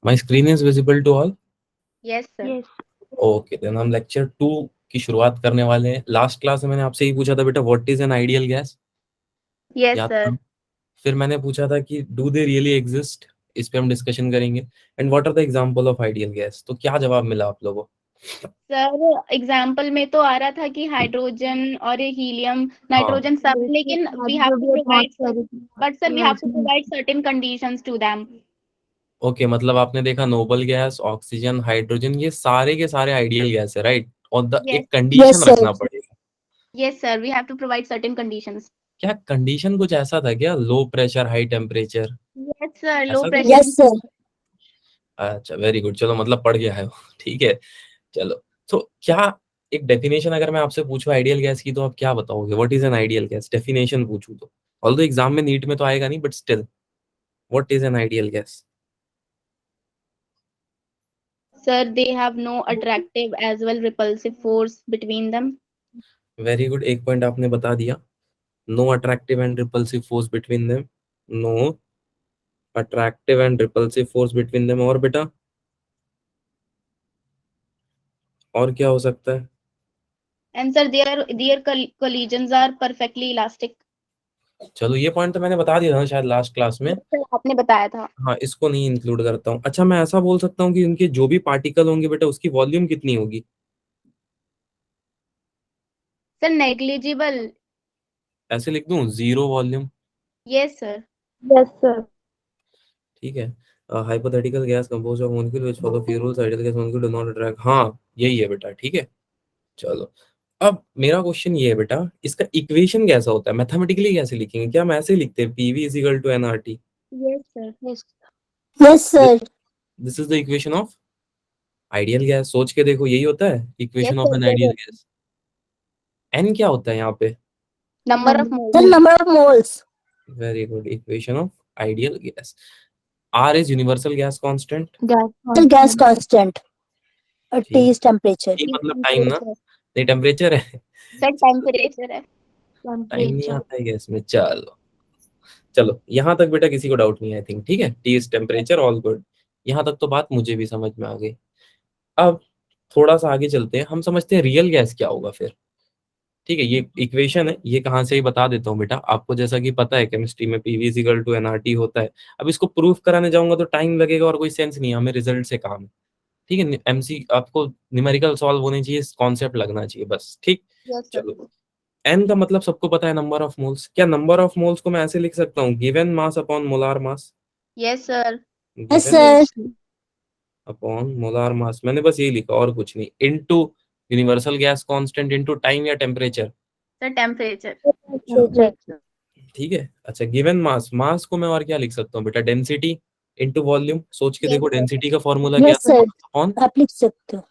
My screen is visible to all? Yes, sir. Yes. Okay, then हम lecture 2 की शुरुआत करने वाले हैं। लास्ट क्लास में मैंने आपसे ही पूछा था बेटा what is an ideal gas, Yes, याद sir. था? फिर मैंने पूछा था कि डू दे रियली एग्जिस्ट, इस पे हम डिस्कशन करेंगे। And what are the example of ideal gas, तो क्या जवाब मिला आप लोगों को? सर एग्जाम्पल में तो आ रहा था कि हाइड्रोजन और हीलियम, नाइट्रोजन सब, लेकिन we have to provide, but sir we have to provide certain conditions to them. Okay, मतलब आपने देखा नोबल गैस, ऑक्सीजन, हाइड्रोजन, ये सारे के सारे आइडियल गैस है, राइट? और Yes. एक कंडीशन रखना पड़ेगा। Yes, sir. We have to provide certain conditions. क्या कंडीशन कुछ ऐसा था क्या? Low pressure, high temperature, Yes, sir. Low ऐसा कुछ? pressure. Yes, sir. अच्छा, वेरी गुड, चलो मतलब पढ़ गया है वो। ठीक है, चलो। तो क्या एक डेफिनेशन अगर मैं आपसे पूछूं आइडियल गैस की, तो आप क्या बताओगे? What is an ideal gas, definition पूछूं तो? ऑल्दो एग्जाम में नीट में तो आएगा नहीं, but still what is an ideal gas? Sir, they have no attractive as well repulsive force between them. Very good, एक पॉइंट आपने बता दिया। No attractive and repulsive force between them, no attractive and repulsive force between them. और बेटा और क्या हो सकता है? And sir, their collisions are perfectly elastic. चलो ये पॉइंट तो मैंने बता दिया था ना शायद लास्ट क्लास में। Yes, sir, आपने बताया था। हाँ, इसको नहीं इंक्लूड करता हूँ। अच्छा, मैं ऐसा बोल सकता हूँ कि उनके जो भी पार्टिकल होंगे बेटा, उसकी वॉल्यूम कितनी होगी? Sir, negligible. ऐसे लिख दूं, zero volume? Yes, sir. Yes, sir. ठीक है। Hypothetical gas compose of molecule which follow few rules, ideal gas molecule do not attract. हाँ, यही है बेटा, ठीक है। चलो, अब मेरा क्वेश्चन ये है बेटा, इसका इक्वेशन कैसा होता है, मैथमेटिकली कैसे लिखेंगे? क्या हम ऐसे लिखते हैं PV is equal to NRT? Yes, sir. Yes. Yes, sir. This is the equation of ideal gas. सोच के देखो, यही होता है Yes, equation of sir. An Yes. Ideal gas. N क्या होता है यहाँ पे? Number of moles. The number of moles. Very good, equation of ideal gas. R is universal gas constant. The gas constant. T is temperature. ये मतलब time ना? नहीं, temperature है। Sir, temperature है। टाइम नहीं आता है गैस में। चलो चलो, यहाँ तक बेटा किसी को डाउट नहीं, आई थिंक ठीक है। T is temperature, all good. यहाँ तक तो बात मुझे भी समझ में आ गई। अब थोड़ा सा आगे चलते हैं, हम समझते हैं रियल गैस क्या होगा फिर। ठीक है, ये इक्वेशन है, ये कहाँ से ही बता देता हूँ बेटा आपको। जैसा कि पता है केमिस्ट्री में PV is equal to NRT होता है। अब इसको प्रूफ कराने जाऊंगा तो टाइम लगेगा और कोई सेंस नहीं है, हमें रिजल्ट से काम है। ठीक है, एमसी आपको न्यूमेरिकल सॉल्व होने चाहिए, कॉन्सेप्ट लगना चाहिए बस, ठीक। Yes, sir. चलो, एन का मतलब सबको पता है, नंबर ऑफ मोल्स। क्या नंबर ऑफ मोल्स को मैं ऐसे लिख सकता हूँ, given mass upon molar mass? Yes, sir. Yes, given sir. Upon molar mass, मैंने बस यही लिखा और कुछ नहीं। Into universal gas constant into time या टेम्परेचर। Sir, temperature. Temperature. ठीक है, अच्छा गिवन मास, मास को मैं और क्या लिख सकता हूँ बेटा, डेंसिटी इनटू वॉल्यूम। सोच के Yes, देखो, sir. डेंसिटी का फॉर्मूला क्या Yes, था, sir. Mass upon. आप लिख सकते हो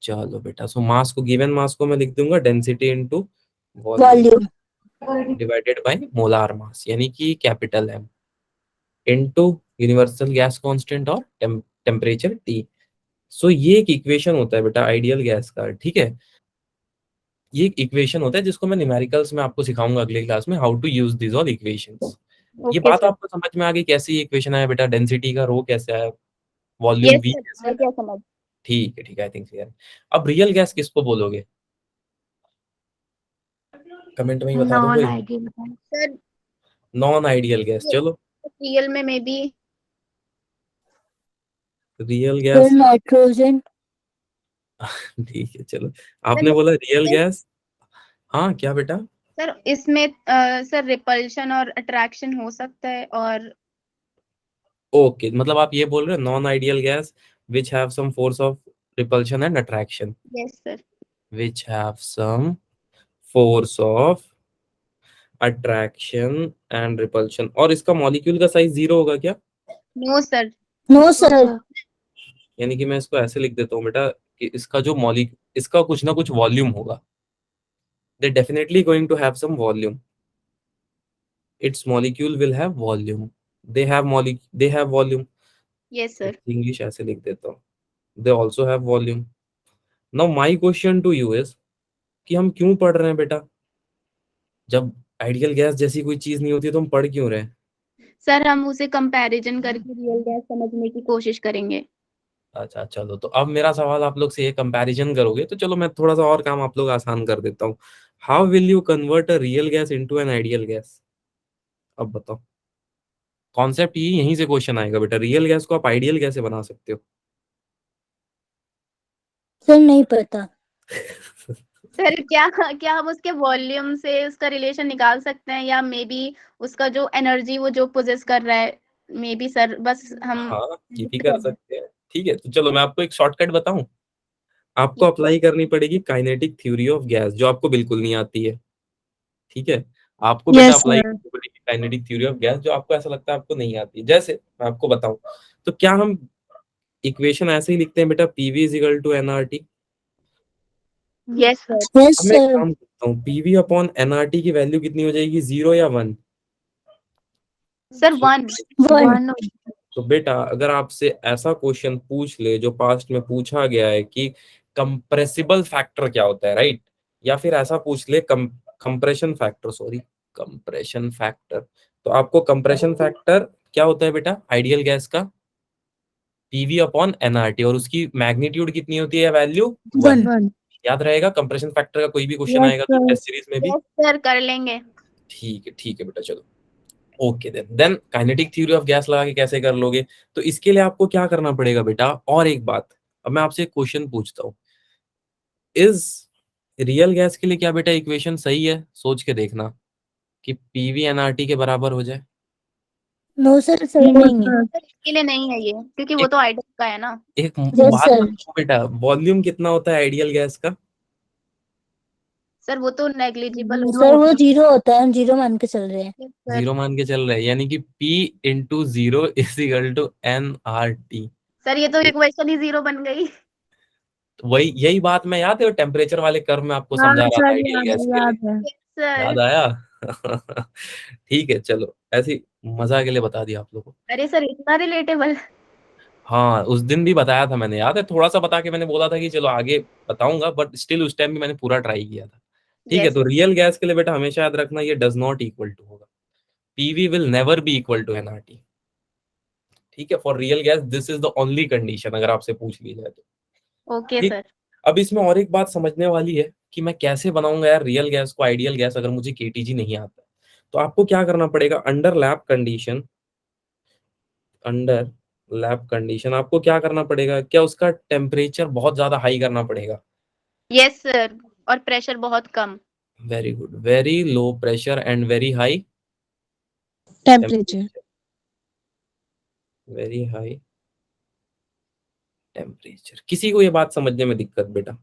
चलो बेटा, सो मास को, गिवन मास को मैं लिख दूंगा density into volume volume. Divided by molar mass, यानी कि capital M, into universal gas constant और टेम्परेचर टी। सो ये एक इक्वेशन होता है बेटा आइडियल गैस का, ठीक है। ये एक इक्वेशन होता है जिसको मैं न्यूमेरिकल्स में आपको सिखाऊंगा अगले क्लास में, how to use this all equations. ये Okay, बात sir. आपको समझ में आ गई कैसी इक्वेशन है बेटा? डेंसिटी का रो कैसे आया, वॉल्यूम Yes, वी sir. कैसे आ आया? गया समझ। ठीक है, ठीक है, आई थिंक क्लियर। अब रियल गैस किसको बोलोगे, कमेंट में ही बता दो कोई। Non-ideal gas. Sir, non ideal gas, चलो। रियल में मे बी रियल फिर गैस, नाइट्रोजन। ठीक है चलो। आपने बोला रियल गैस, हाँ क्या बेटा? सर इसमें सर रिपल्शन और अट्रैक्शन हो सकता है, और ओके, मतलब आप ये बोल रहे हो non ideal gas which have some force of repulsion and attraction, yes sir. Which have some force of attraction and repulsion. और इसका मॉलिक्यूल का साइज जीरो होगा क्या? No sir. No sir. यानी कि मैं इसको ऐसे लिख देता हूँ बेटा कि इसका जो मॉलिक्यूल, इसका कुछ ना कुछ वॉल्यूम होगा। They definitely going to have some volume, it's molecule will have volume, they have volume. Yes sir. English ऐसे लिख देता हूँ, they also have volume. Now my question to you is कि हम क्यों पढ़ रहे हैं बेटा? जब आइडियल गैस जैसी कोई चीज नहीं होती तो हम पढ़ क्यों रहे हैं? सर हम उसे कंपैरिजन करके रियल गैस समझने की कोशिश करेंगे। अच्छा चलो, तो अब मेरा सवाल आप लोग से ये कंपैरिजन करोगे तो चलो मैं थोड़ा सा और काम आप लोग आसान कर देता हूँ। How will you convert a real gas into an ideal gas? अब बताओ, कॉन्सेप्ट ये यहीं से क्वेश्चन आएगा बेटा, रियल गैस को आप आइडियल कैसे बना सकते हो? सर नहीं पता। सर क्या क्या हम उसके वॉल्यूम से उसका रिलेशन निकाल सकते हैं, या मे बी उसका जो एनर्जी वो जो पोजेस कर रहा है, मे बी सर बस हम हाँ, ये भी कर सकते हैं। ठीक है, तो चलो मैं आपको एक शॉर्टकट बताऊं। आपको अप्लाई करनी पड़ेगी काइनेटिक थ्योरी ऑफ गैस, जो आपको बिल्कुल नहीं आती है। ठीक है, आपको बेटा Yes, अप्लाई sir. करनी पड़ेगी काइनेटिक थ्योरी ऑफ गैस, जो आपको ऐसा लगता है आपको नहीं आती। जैसे मैं आपको बताऊं, तो क्या हम इक्वेशन ऐसे ही लिखते हैं बेटा, PV is equal to NRT? Yes sir. Yes, अब मैं एक sir. काम करता हूँ, पीवी अपॉन एनआरटी की वैल्यू कितनी हो जाएगी, 0 या 1? Sir 1 One. तो बेटा अगर आपसे ऐसा क्वेश्चन पूछ ले जो पास्ट में पूछा गया है कि कंप्रेसिबल फैक्टर क्या होता है, राइट? या फिर ऐसा पूछ ले compression factor, sorry, compression factor, तो आपको कंप्रेशन फैक्टर क्या होता है बेटा आइडियल गैस का? पीवी अपॉन एनआरटी, और उसकी मैग्नीट्यूड कितनी होती है, वैल्यू 1। One. याद रहेगा कंप्रेशन फैक्टर का कोई भी क्वेश्चन Yes, आएगा तो sir. टेस्ट सीरीज में भी। यस सर कर लेंगे। ठीक है बेटा, चलो okay then kinetic theory of gas लगा के कैसे कर लोगे? तो इसके लिए आपको क्या करना पड़ेगा बेटा, और एक बात, अब मैं आपसे एक क्वेश्चन पूछता हूँ, इज रियल गैस के लिए क्या बेटा इक्वेशन सही है? सोच के देखना कि पीवी एनआरटी के बराबर हो जाए। No, sir. सही नहीं है. सर इसके लिए नहीं है ये, क्योंकि वो एक तो आइडियल का है ना। एक Yes, बात sir. बताओ बेटा, वॉल्यूम कितना होता है आइडियल गैस का? सर वो तो नेग्लिजिबल सर वो 0 होता है, हम 0 मान के चल रहे हैं. सर। 0 मान के चल रहे हैं, यानी कि P into 0 is equal to NRT. Sir ये तो इक्वेशन ही 0 बन गई। वही यही बात मैं, याद है टेम्परेचर वाले कर्व में आपको समझा रहा था आइडियल गैस के लिए? है. सर याद आया? ठीक है चलो, ऐसी मजा के लिए बता दिया आप लोगों को। अरे सर इतना रिलेटेबल। हाँ, उस दिन भी बताया था मैंने, याद है, थोड़ा सा बता के मैंने बोला था कि चलो आगे बताऊंगा, बट स्टिल उस टाइम भी मैंने पूरा ट्राई किया था। ठीक है, यस तो रियल गैस के लिए बेटा हमेशा याद रखना, ये डज नॉट इक्वल टू होगा, PV will never be equal to NRT. ठीक है, for real gas this is the only condition, अगर आपसे पूछ ली जाए तो। ओके ठीक। सर। अब इसमें और एक बात समझने वाली है कि मैं कैसे बनाऊंगा यार रियल गैस को आइडियल गैस, अगर मुझे केटीजी नहीं आता। तो आपको क्या करना पड़ेगा, under lab condition, under lab condition आपको क्या करना पड़ेगा, क्या उसका टेम्परेचर बहुत ज्यादा हाई करना पड़ेगा? यस सर, और प्रेशर बहुत कम। Very good, very low pressure and very high Temperature. Temperature, very high temperature. किसी को ये बात समझने में दिक्कत बेटा?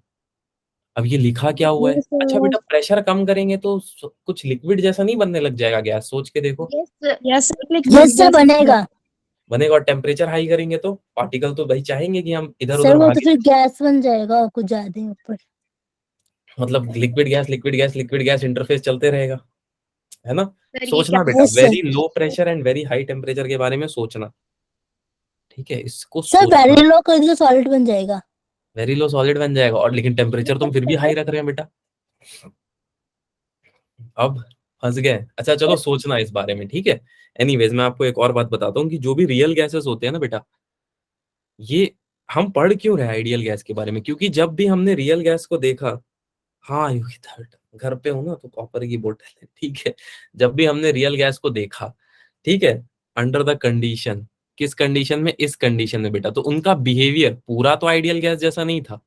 अब ये लिखा क्या हुआ है? Yes, sir. अच्छा बेटा, प्रेशर कम करेंगे तो कुछ लिक्विड जैसा नहीं बनने लग जाएगा गैस? सोच के देखो, yes sir. Yes, yes, sir. बनेगा. बनेगा। और टेम्परेचर हाई करेंगे तो पार्टिकल तो भाई चाहेंगे कि हम इधर सर उधर वो तो भागे। फिर गैस बन जाएगा और कुछ ज्यादा ही ऊपर. मतलब liquid gas liquid gas liquid gas interface चलते रहेगा, है ना? सर ये क्या? सोचना बेटा, Yes, sir. Very low pressure and very high temperature के बारे में सोचना। ठीक है, इसको सर सोचना। वेरी लो कर दिया सॉलिड बन जाएगा. वेरी लो सॉलिड बन जाएगा, और लेकिन टेम्परेचर तुम फिर भी हाई रख रहे हैं बेटा। अब फंस गए। अच्छा चलो सोचना इस बारे में, ठीक है। एनीवेज मैं आपको एक और बात बताता हूँ कि जो भी रियल गैसेस होते हैं ना बेटा, ये हम पढ़ क्यों रहे आइडियल गैस के बारे में, क्योंकि जब भी हमने रियल गैस को देखा, हाँ यू थर्ड, घर पे हो ना तो कॉपर की बोतल है, ठीक है। जब भी हमने रियल गैस को देखा, ठीक है, अंडर द कंडीशन, किस कंडीशन में, इस कंडीशन में बेटा, तो उनका बिहेवियर पूरा तो आइडियल गैस जैसा नहीं था।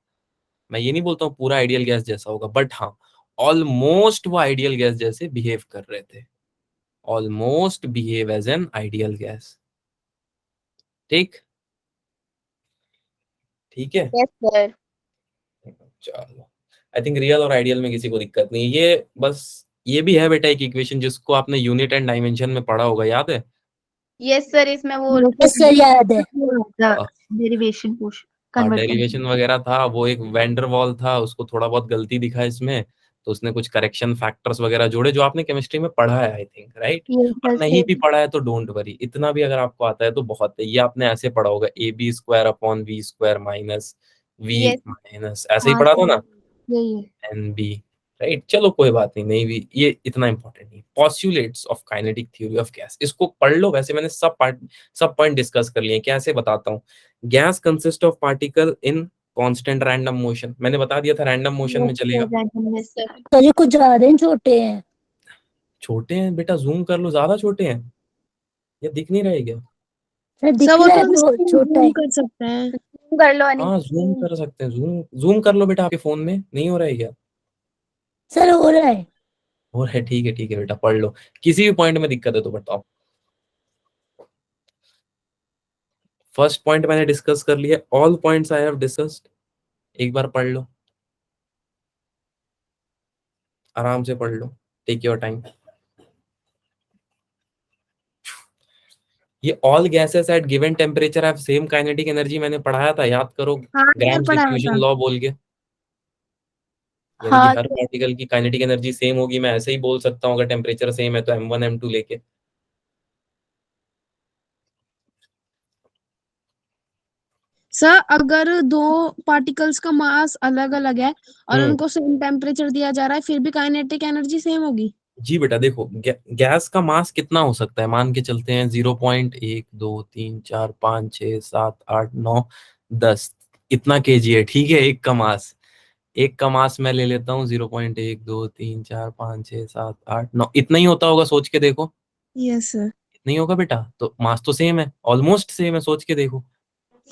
मैं ये नहीं बोलता हूँ पूरा आइडियल गैस जैसा होगा, बट हाँ ऑलमोस्ट वो आइडियल गैस जैसे बिहेव कर रहे थे, almost behave as an ideal gas. ठीक, ठीक है। Yes sir. चलो, आई थिंक रियल और आइडियल में किसी को दिक्कत नहीं है। ये बस ये भी है बेटा एक इक्वेशन जिसको आपने यूनिट एंड डायमेंशन में पढ़ा होगा, याद है? यस सर, इसमें वो Yes, sir. याद है. डेरिवेशन पोर्शन हाँ, कन्वर्ट डेरिवेशन वगैरह था, वो एक वेंडर वॉल था, उसको थोड़ा बहुत गलती दिखा इसमें, तो उसने कुछ करेक्शन फैक्टर्स वगैरह जोड़े, जो आपने केमिस्ट्री में पढ़ा है आई थिंक, राइट? और नहीं भी पढ़ा है तो डोंट वरी, इतना भी अगर आपको आता है तो बहुत है। ये आपने ऐसे पढ़ा होगा, a b square upon V square minus V yes minus, ऐसे ही पढ़ा था ना, यही है। N b. राइट। चलो कोई बात नहीं, नहीं भी ये इतना इंपॉर्टेंट नहीं। Postulates of kinetic theory of gas, इसको पढ़ लो। वैसे मैंने सब पॉइंट डिस्कस कर लिए। कैसे बताता हूँ। Gas consist of particle in constant random motion, मैंने बता दिया था रैंडम मोशन में चलेगा। सर ये कुछ ज्यादा ही छोटे हैं। छोटे हैं बेटा, जूम कर लो, ज्यादा छोटे हैं, ये दिख नहीं रहे क्या? सर दिख सब वो रहा तो है हम बहुत छोटा है। zoom कर सकते हैं। कर लो अनिल। हाँ जूम कर सकते हैं, जूम जूम कर लो बेटा, आपके फोन में नहीं हो रहा है क्या? सर हो रहा है। हो रहा है, ठीक है बेटा, पढ़ लो। किसी भी पॉइंट में दिक्कत है तो बताओ। फर्स्ट पॉइंट मैंने डिस्कस कर लिया, all points I have discussed, एक बार पढ़ लो, आराम से पढ़ लो, टेक योर टाइम। ये all gases at given temperature have same kinetic energy, मैंने पढ़ाया था, याद करो, हाँ ये ग्राम्स पढ़ाया डिफ्यूजन था। लॉ बोल के। यानी कि हाँ हर पार्टिकल की काइनेटिक एनर्जी सेम होगी। मैं ऐसे ही बोल सकता हूँ, अगर टेम्परेचर सेम है तो m1 m2 लेके। सर अगर दो पार्टिकल्स का मास अलग अलग है और हम्म। उनको सेम टेम्परेचर दिया जा रहा है फिर भी काइनेटिक एनर्जी सेम होगी। जी बेटा देखो, गैस का मास कितना हो सकता है, मान के चलते हैं 0.1 2 3 4 5 6 7 8 9 10, इतना केजी है, ठीक है। एक का मास मैं ले लेता हूँ 0.1 2 3 4 5 6 7 8 9, इतना ही होता होगा, सोच के देखो। Yes sir. नहीं होगा बेटा, तो मास तो सेम है, ऑलमोस्ट सेम है, सोच के देखो।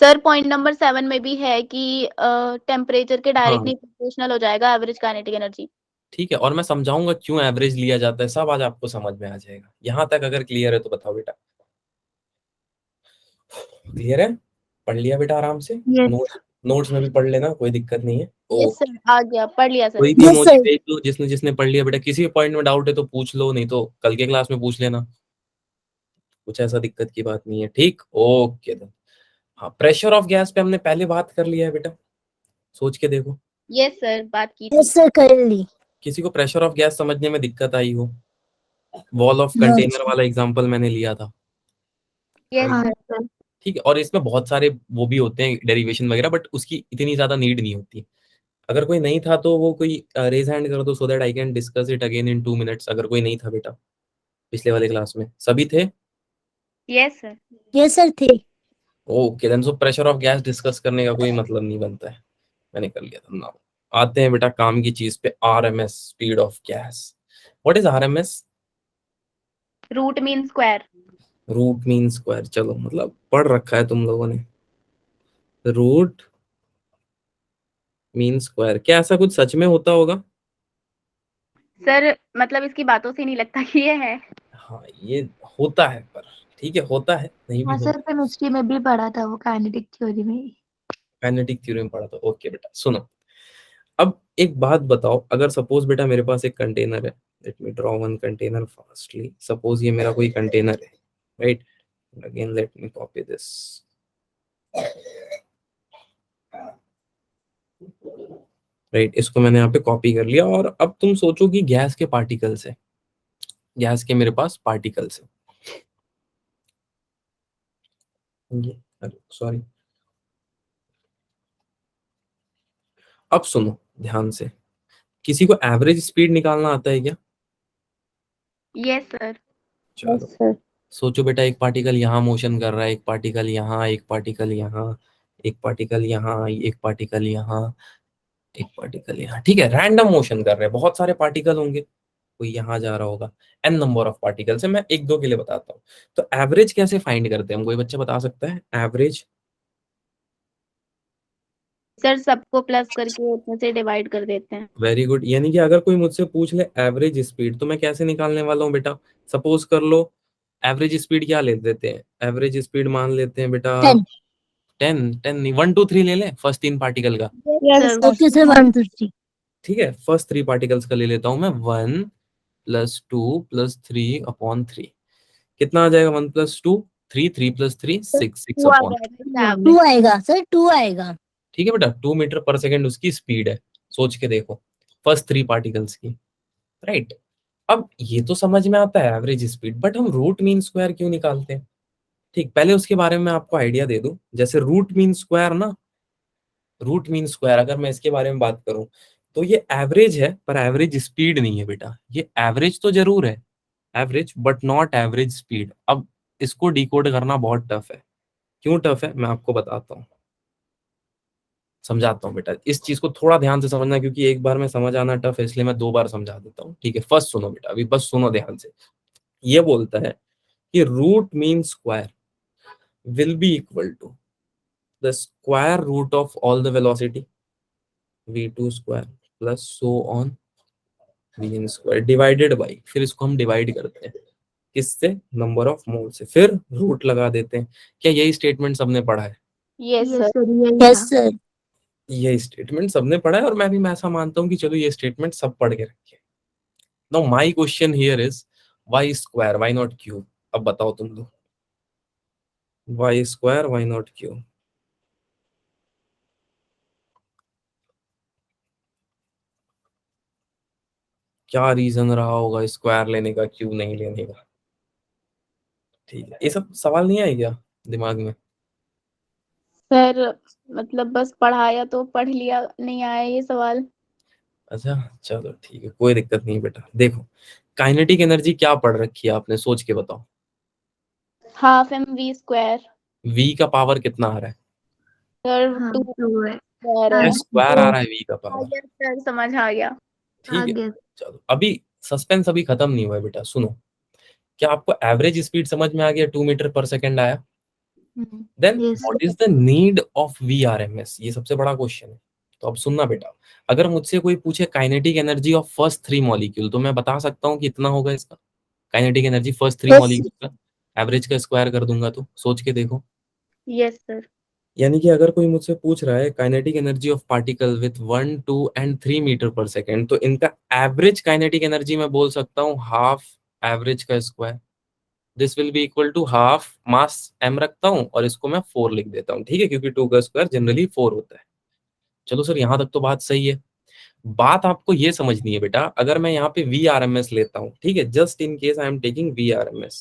सर पॉइंट नंबर 7 में भी है कि टेम्परेचर के हाँ डायरेक्टली प्रोपोर्शनल हो जाएगा एवरेज काइनेटिक एनर्जी। ठीक है, और मैं समझाऊंगा क्यों एवरेज लिया जाता है, सब आज आपको समझ में आ जाएगा। यहां तक अगर क्लियर है तो बताओ बेटा। क्लियर है? पढ़ लिया बेटा आराम से? यस नोट्स में भी पढ़ लेना, कोई दिक्कत नहीं है। Yes okay. सर, आ गया, पढ़ लिया सर। कोई भी Yes, इमोजी sir. भेज दो जिसने जिसने पढ़ लिया बेटा। किसी भी पॉइंट में डाउट है तो पूछ लो, नहीं तो कल के क्लास में पूछ लेना, कुछ ऐसा दिक्कत की बात नहीं है। ठीक, ओके देन। हाँ, प्रेशर ऑफ गैस पे हमने पहले बात कर लिया है बेटा, सोच के देखो। यस सर, बात की थी। यस सर कर ली। किसी को प्रेशर ऑफ गैस समझने में दिक्कत आई हो? वॉल ऑफ No, कंटेनर वाला एग्जांपल मैंने लिया था, यस right? सर। ठीक है, और इसमें बहुत सारे वो भी होते हैं डेरिवेशन वगैरह, बट उसकी इतनी ज्यादा नीड नहीं होती। अगर कोई नहीं था तो वो कोई रेज हैंड कर दो, so that I can discuss it again in 2 minutes. अगर कोई नहीं था बेटा पिछले वाले क्लास में, सभी थे? Yes sir. yes sir थे। Okay then, so pressure of gas discuss करने का कोई मतलब नहीं बनता है, मैंने कर लिया था ना। आते हैं बेटा काम की चीज पे, RMS speed of gas. What is RMS? Root mean square. Root mean square, चलो मतलब पढ़ रखा है तुम लोगों ने। रूट मीन स्क्वायर, क्या ऐसा कुछ सच में होता होगा? सर मतलब इसकी बातों से नहीं लगता कि ये है। हाँ ये होता है, पर ठीक है, होता है, नहीं भी हाँ होता। सर केमिस्ट्री में भी पढ़ा था वो काइनेटिक थ्योरी में। काइनेटिक थ्योरी में पढ़ा था, ओके बेटा। सुनो, अब एक बात बताओ, अगर सपोज बेटा मेरे पास एक कंटेनर है, let me draw one container fastly. Suppose ये मेरा कोई कंटेनर है, right? Again let me copy this, right? इसको मैंने यहाँ पे कॉपी कर लिया, और अब तुम सोचो कि गैस के पार्टिकल्स है, गैस के मेरे पास पार्टिकल्स है, सॉरी। अब सुनो ध्यान से, किसी को एवरेज स्पीड निकालना आता है क्या? Yes sir. चलो सोचो बेटा, एक पार्टिकल यहाँ मोशन कर रहा है, एक पार्टिकल यहाँ, एक पार्टिकल यहाँ, एक पार्टिकल यहाँ, एक पार्टिकल यहाँ, एक पार्टिकल यहाँ, ठीक है, रैंडम मोशन कर रहे हैं, बहुत सारे पार्टिकल होंगे, कोई यहाँ जा रहा होगा, एन नंबर ऑफ पार्टिकल्स है। मैं एक दो के लिए बताता हूँ। तो एवरेज कैसे फाइंड करते हैं हम, कोई बच्चा बता सकता है एवरेज? सर सबको प्लस करके उतने से डिवाइड कर देते हैं। Very good. यानी कि अगर कोई मुझसे पूछ ले एवरेज स्पीड, तो मैं कैसे निकालने वाला हूँ बेटा? सपोज कर लो एवरेज स्पीड क्या ले लेते हैं, एवरेज स्पीड मान लेते हैं बेटा 10। 10 नहीं, 1 2 3 ले लें, फर्स्ट 3 पार्टिकल का। Sir okay sir 1 2 3। ठीक है, फर्स्ट 3 पार्टिकल्स का ले लेता हूं मैं, 1 + 2 + 3/3। कितना आ जाएगा? 1 + 2 3, 3 + 3 6, 6 2 आ अपॉन। जाएगा 2 आएगा सर 2 आएगा। ठीक है बेटा, 2 मीटर पर सेकेंड उसकी स्पीड है, सोच के देखो, फर्स्ट 3 पार्टिकल्स की, राइट? अब ये तो समझ में आता है एवरेज स्पीड, बट हम रूट मीन स्क्वायर क्यों निकालते हैं? ठीक, पहले उसके बारे में मैं आपको आइडिया दे दूं। जैसे रूट मीन स्क्वायर ना, रूट मीन स्क्वायर अगर मैं इसके बारे में बात करूं, तो ये एवरेज है, पर एवरेज स्पीड नहीं है बेटा। ये एवरेज तो जरूर है, average, but not average speed. अब इसको डिकोड करना बहुत टफ है। क्यों टफ है मैं आपको बताता हूँ, समझाता हूँ बेटा। इस चीज को थोड़ा ध्यान से समझना, क्योंकि एक बार में समझ आना टफ है, इसलिए मैं 2 बार समझा देता हूँ, ठीक है। फर्स्ट सुनो बेटा, अभी बस सुनो ध्यान से। ये बोलता है कि root mean square will be equal to the square root of all the velocity v2 square plus so on v square divided by, फिर इसको हम डिवाइड करते हैं किससे, नंबर ऑफ मोल से, फिर रूट लगा देते हैं। क्या यही स्टेटमेंट सबने पढ़ा है? Yes yes sir. सर, यही Yes, था। sir. ये स्टेटमेंट सबने पढ़ा है, और मैं ऐसा मानता हूँ कि चलो ये स्टेटमेंट सब पढ़ के रखे। Now my question here is why square why not cube. अब बताओ तुम लोग, why square why not cube? क्या रीजन रहा होगा स्क्वायर लेने का, क्यूब नहीं लेने का? ठीक है, ये सब सवाल नहीं आए क्या दिमाग में? सर मतलब बस पढ़ाया तो पढ़ लिया, नहीं आया ये सवाल। अच्छा चलो ठीक है, कोई दिक्कत नहीं बेटा। देखो, काइनेटिक एनर्जी क्या पढ़ रखी है आपने, सोच के बताओ। Half m v square. v का पावर कितना आ रहा है? सर हाँ, 2 तो है। स्क्वायर है। हाँ, स्क्वायर आ रहा है v का आ पावर, गया सर, समझ आ गया। ठीक है। आगे। चलो अभी सस्पेंस अभी खत्म नहीं हुआ है बेटा, सुनो। क्या आपको एवरेज स्पीड समझ में आ गया, 2 मीटर पर सेकेंड आया? Then yes what is the need of VRMS, ये सबसे बड़ा क्वेश्चन है। तो अब सुनना बेटा, अगर मुझसे कोई पूछे kinetic energy of first 3 molecule, तो मैं बता सकता हूँ कि इतना होगा इसका kinetic energy first 3 Yes, molecule का। एवरेज का स्क्वायर कर दूंगा, तो सोच के देखो। Yes sir. यानी कि अगर कोई मुझसे पूछ रहा है kinetic energy of particle with 1, 2 and 3 meter पर सेकेंड, तो इनका एवरेज काइनेटिक एनर्जी मैं बोल सकता हूँ हाफ एवरेज का square. This will be equal to half mass m रखता हूँ, और इसको मैं 4 लिख देता हूँ, ठीक है, क्योंकि 2 का स्क्वायर जनरली 4 होता है। चलो सर, यहाँ तक तो बात सही है। बात आपको ये समझनी है बेटा, अगर मैं यहाँ पे VRMS लेता हूँ, ठीक है, just in case I am taking VRMS,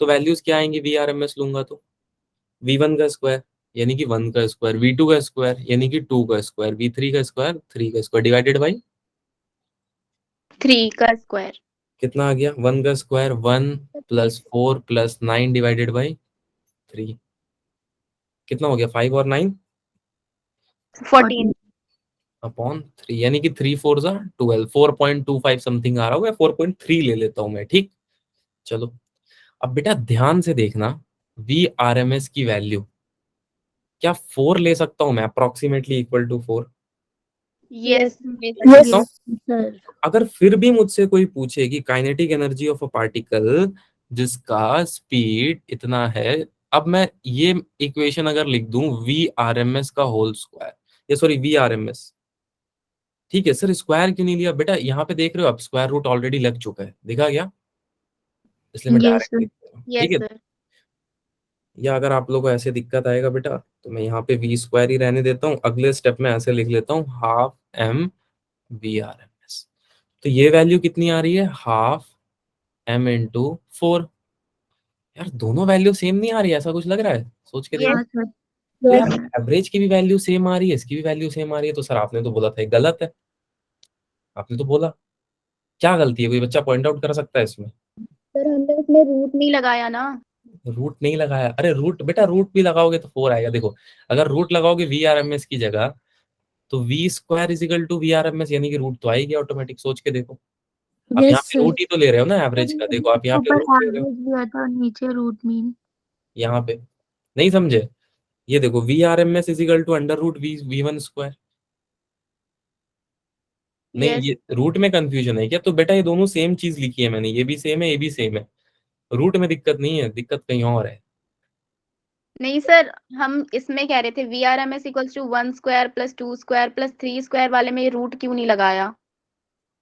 तो वैल्यूज क्या आएंगी VRMS लूंगा तो? V1 का स्क्वायर यानी कि 1 का स्क्वायर, V2 का स्क्वायर यानी कि 2 का स्क्वायर, V3 का स्क्वायर 3 का स्क्वायर, डिवाइडेड बाई 3 का स्क्वायर। कितना आ गया? 1 का square 1 plus 4 plus 9 divided by 3, कितना हो गया? 5 और 9 14। अपॉन 3, यानी कि 3 4 जा 12, 4.25 समथिंग आ रहा होगा, 4.3 ले लेता हूं मैं, ठीक। चलो अब बेटा ध्यान से देखना, VRMS की वैल्यू क्या 4 ले सकता हूं मैं, अप्रोक्सीमेटली इक्वल टू 4 यस ले yes, सकता हूं? sir. अगर फिर भी मुझसे कोई पूछे कि kinetic energy of a particle जिसका स्पीड इतना है, अब मैं ये इक्वेशन अगर लिख दूं VRMS का होल स्क्वायर, ये सॉरी VRMS, ठीक है सर, स्क्वायर क्यों नहीं लिया बेटा? यहाँ पे देख रहे हो आप, स्क्वायर रूट ऑलरेडी लग चुका है, देखा गया, इसलिए मैं यस डायरेक्ट सर। लिख रहा हूँ, ठीक यस है। सर। या अगर आप लोगों को ऐसे दिक्कत आएगा बेटा, तो मैं यहाँ पे V स्क्वायर ही रहने देता हूँ, अगले स्टेप में ऐसे लिख लेता हूँ हाफ m VRMS। तो ये वैल्यू कितनी आ रही है? Half m into 4। यार दोनों वैल्यू सेम नहीं आ रही है, ऐसा कुछ लग रहा है? सोच के देखो। यस। हाँ सर। तो Yes, यार एवरेज की भी वैल्यू सेम आ रही है, इसकी भी वैल्यू सेम आ रही है, तो सर आपने तो बोला था ये गलत है, आपने तो बोला। क्या गलती है, कोई बच्चा पॉइंट आउट कर सकता है इसमें? सर हमने उसमें रूट नहीं लगाया ना। रूट नहीं लगाया? अरे रूट बेटा, रूट भी लगाओगे तो 4 आएगा। देखो, अगर रूट लगाओगे VRMS की जगह, तो V square is equal to VRMS, यानी कि रूट तो आएगी ऑटोमेटिक। सोच के देखो, आप यहाँ yes, पे sir. रूट ही तो ले रहे हो ना एवरेज का, देखो आप यहाँ पे ऊपर रूट ले रहे हो, एवरेज भी आता और नीचे रूट मीन। यहाँ पे नहीं समझे? ये देखो VRMS is equal to under root V1 square. नहीं, यस। ये रूट में कंफ्यूजन है क्या? तो बेटा ये दोनों सेम चीज लिखी है मैंने, ये भी सेम है ये भी सेम है, रूट में दिक्कत नहीं है, दिक्कत कहीं और है। नहीं सर, हम इसमें कह रहे थे VRMS equals to 1 square plus 2 square plus 3 square वाले में रूट क्यों नहीं लगाया?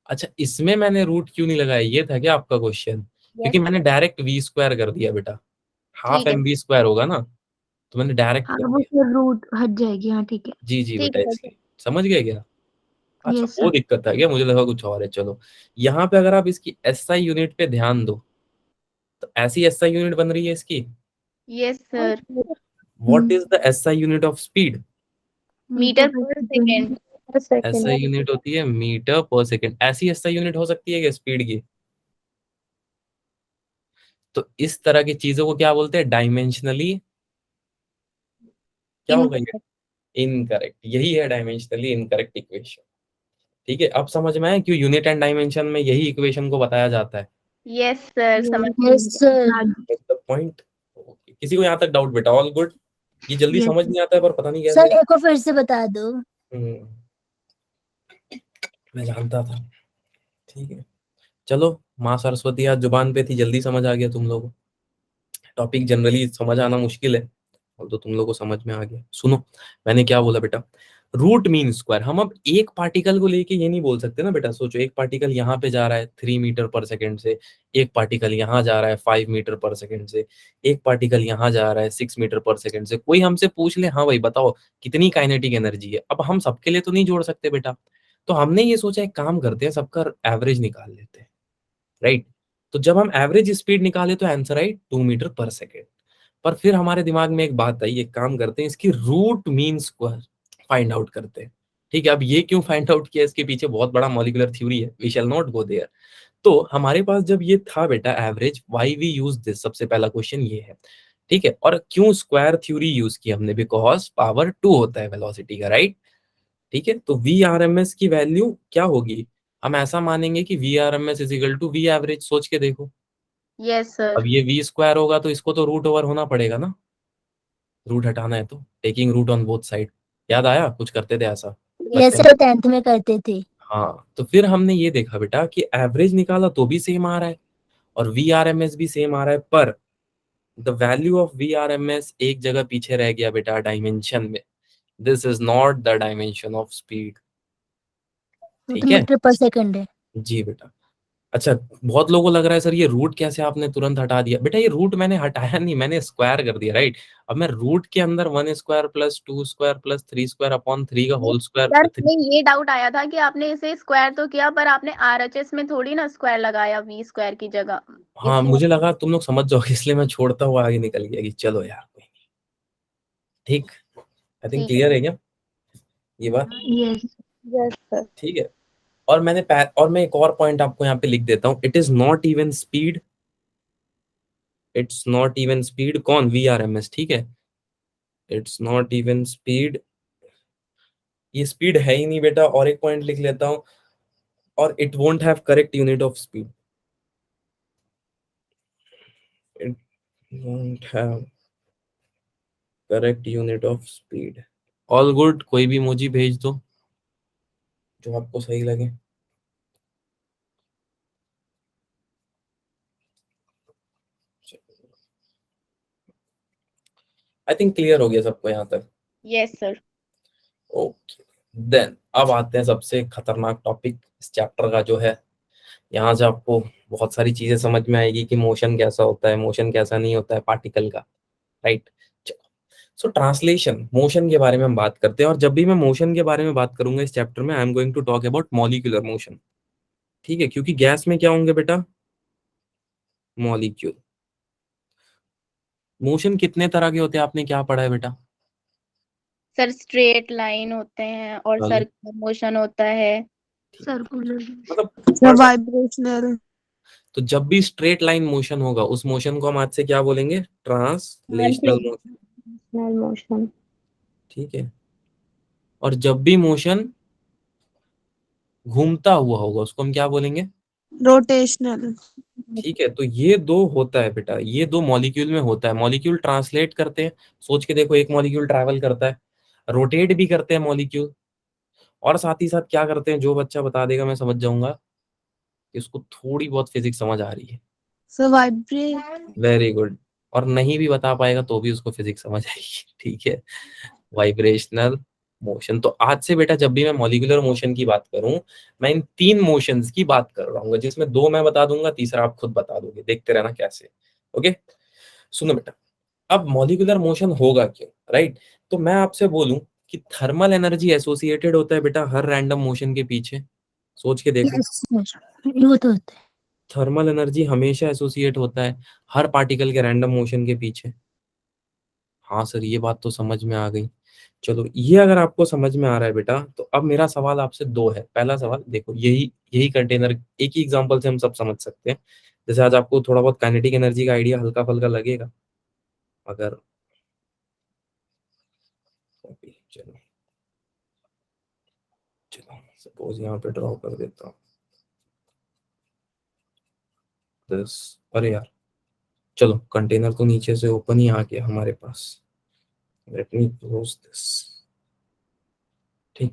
अच्छा, इसमें मैंने रूट क्यों नहीं लगाया, ये था क्या आपका क्वेश्चन? यस क्योंकि मैंने सर। डायरेक्ट V स्क्वायर कर दिया बेटा, हाफ ठीक है। एम वी स्क्वायर होगा ना, तो मैंने डायरेक्ट हाँ, कर वो दिया। फिर रूट हट जाएगी। हाँ ठीक है। जी जी ठीक बेटा, है सर। इसलिए समझ गए क्या? अच्छा यस वो सर। दिक्कत था क्या, मुझे लगा कुछ और है। चलो यहाँ पे अगर आप इसकी SI यूनिट पे ध्यान दो, तो ऐसी SI यूनिट बन रही है इसकी। Yes sir. What is the SI unit of speed? Meter पर पर सेकेंड। सेकेंड। SI यूनिट होती है मीटर पर सेकंड। ऐसी SI यूनिट हो सकती है कि स्पीड की? तो इस तरह की चीजों को क्या बोलते हैं? डायमेंशनली क्या होगा ये? इनकरेक्ट। यही है डायमेंशनली इनकरेक्ट इक्वेशन। ठीक है, अब समझ में आया क्यों यूनिट एंड डायमेंशन में यही इक्वेशन को बताया जाता है। यस सर, समझ Yes, sir. The point. किसी को यहाँ तक डाउट बेटा? All good? ये जल्दी Yes. समझ नहीं आता है पर पता नहीं सर कैसे। एक बार फिर से बता दो। मैं जानता था। ठीक है, चलो माँ सरस्वती आज जुबान पे थी, जल्दी समझ आ गया तुम लोगों को। टॉपिक जनरली समझ आना मुश्किल है, और तो तुम लोगों को समझ में आ गया। सुनो, मैंने क्या बोला बेटा? Root mean square. हम अब एक पार्टिकल को लेके ये नहीं बोल सकते ना बेटा। सोचो, एक पार्टिकल यहाँ पे जा रहा है 3 मीटर पर सेकंड से, एक पार्टिकल यहाँ जा रहा है 5 मीटर पर सेकंड से, एक पार्टिकल यहाँ जा रहा है 6 मीटर पर सेकंड से। कोई हमसे पूछ ले, हाँ भाई बताओ कितनी काइनेटिक एनर्जी है, अब हम सबके लिए तो नहीं जोड़ सकते बेटा। तो हमने ये सोचा एक काम करते हैं, सबका एवरेज निकाल लेते हैं, राइट? तो जब हम एवरेज स्पीड निकाले तो आंसर आई 2 मीटर पर सेकेंड। पर फिर हमारे दिमाग में एक बात आई, एक काम करते हैं, इसकी root mean square find out करते हैं। ठीक है, अब ये क्यों फाइंड आउट किया, इसके पीछे बहुत बड़ा मॉलिक्यूलर थ्योरी है, we shall not go there. तो हमारे पास जब ये था बेटा average, why we use this, सबसे पहला क्वेश्चन ये है। ठीक है, और क्यों स्क्वायर थ्योरी यूज की हमने? बिकॉज पावर 2 होता है वेलोसिटी का, राइट? ठीक है, तो वी आर एम एस की वैल्यू क्या होगी? हम ऐसा मानेंगे कि V R M S is equal to V average. सोच के देखो, यस सर। अब ये वी स्क्वायर होगा तो इसको तो रूट ओवर होना पड़ेगा ना, रूट हटाना है तो taking root on both side. याद आया? कुछ करते थे ऐसा? यस सर, 10th में करते थे। हाँ, तो फिर हमने ये देखा बेटा कि एवरेज निकाला तो भी सेम आ रहा है और वी आर एम एस भी सेम आ रहा है, पर the value of V R M S एक जगह पीछे रह गया बेटा डायमेंशन में। This is not the dimension of speed. ठीक है मीटर पर सेकंड है। जी बेटा। अच्छा, बहुत लोगों को लग रहा है सर ये रूट कैसे आपने तुरंत हटा दिया? बेटा ये रूट मैंने हटाया नहीं, मैंने स्क्वायर कर दिया, राइट? अब मैं रूट के अंदर 1 square plus 2 square plus 3 square upon 3 का होल सर स्क्वायर। हमें ये डाउट आया था कि आपने इसे स्क्वायर तो किया, पर आपने आरएचएस में थोड़ी ना स्क्वायर लगाया वी स्क्वायर की जगह। हाँ, इसलिए मुझे लगा तुम लोग समझ जाओगे, इसलिए मैं छोड़ता हुआ आगे निकल गया कि चलो यार कोई नहीं। ठीक, आई थिंक ठीक क्लियर है क्या ये बात? Yes sir. ठीक है, और और मैं एक और पॉइंट आपको यहाँ पे लिख देता हूँ। It is not even speed, it's not even speed. कौन? V R M S. ठीक है, इट्स नॉट इवन स्पीड, ये स्पीड है ही नहीं बेटा। और एक पॉइंट लिख लेता हूँ, और it won't have correct unit of speed, it won't have correct unit of speed. All good? कोई भी इमोजी भेज दो जो आपको सही लगे। आई थिंक क्लियर हो गया सबको यहाँ तक? Yes sir. ओके, देन अब आते हैं सबसे खतरनाक टॉपिक इस चैप्टर का जो है। यहाँ से आपको बहुत सारी चीजें समझ में आएगी कि मोशन कैसा होता है, मोशन कैसा नहीं होता है पार्टिकल का, राइट? सो ट्रांसलेशन, मोशन के बारे में हम बात करते हैं, और जब भी मैं मोशन के बारे में बात करूंगा इस चैप्टर में, I am going to talk about molecular motion. ठीक है, क्योंकि गैस में क्या होंगे बेटा? मॉलिक्यूल। मोशन कितने तरह के होते हैं, आपने क्या पढ़ा है बेटा? सर स्ट्रेट लाइन होते हैं और चलो। सर्कुलर मोशन होता है। सर्कुलर। मतलब वाइब्रेशनल। तो जब भी स्ट्रेट लाइन मोशन होगा उस मोशन को हम आज से क्या बोलेंगे? Translational motion. मोशन। ठीक है, और जब भी मोशन घूमता हुआ होगा उसको हम क्या बोलेंगे? रोटेशनल। ठीक है, तो ये दो होता है बेटा, ये दो मॉलिक्यूल में होता है। मॉलिक्यूल ट्रांसलेट करते हैं, सोच के देखो, एक मॉलिक्यूल ट्रैवल करता है, रोटेट भी करते हैं मॉलिक्यूल, और साथ ही साथ क्या करते हैं, जो बच्चा बता देगा मैं समझ जाऊंगा कि उसको थोड़ी बहुत फिजिक्स समझ आ रही है। सो वाइब्रेट। Very good. और नहीं भी बता पाएगा तो भी उसको फिजिक्स समझ आएगी। ठीक है, वाइब्रेशनल मोशन। तो आज से बेटा जब भी मैं मॉलिक्यूलर मोशन की बात करूं, मैं इन 3 मोशंस की बात कर रहा हूँ, जिसमें 2 मैं बता दूंगा, तीसरा आप खुद बता दोगे, देखते रहना कैसे। ओके, सुनो बेटा, अब मॉलिक्यूलर मोशन होगा क्यों, राइट? तो मैं आपसे बोलूं कि थर्मल एनर्जी एसोसिएटेड होता है बेटा हर रैंडम मोशन के पीछे। सोच के देखो, यस सर, वो तो होता है। थर्मल एनर्जी हमेशा एसोसिएट होता है हर पार्टिकल के रैंडम मोशन के पीछे। हाँ सर, ये बात तो समझ में आ गई। चलो ये अगर आपको समझ में आ रहा है बेटा, तो अब मेरा सवाल आपसे दो है। पहला सवाल देखो, यही यही कंटेनर, एक ही एग्जांपल से हम सब समझ सकते हैं। जैसे आज आपको थोड़ा बहुत काइनेटिक एनर्जी का आइडिया हल्का फुल्का लगेगा अगर, चलो चलो सपोज यहाँ पे ड्रॉ कर देता हूँ दिस। अरे यार, चलो कंटेनर तो नीचे से ओपन ही आ गया हमारे पास। Let me close this. ठीक,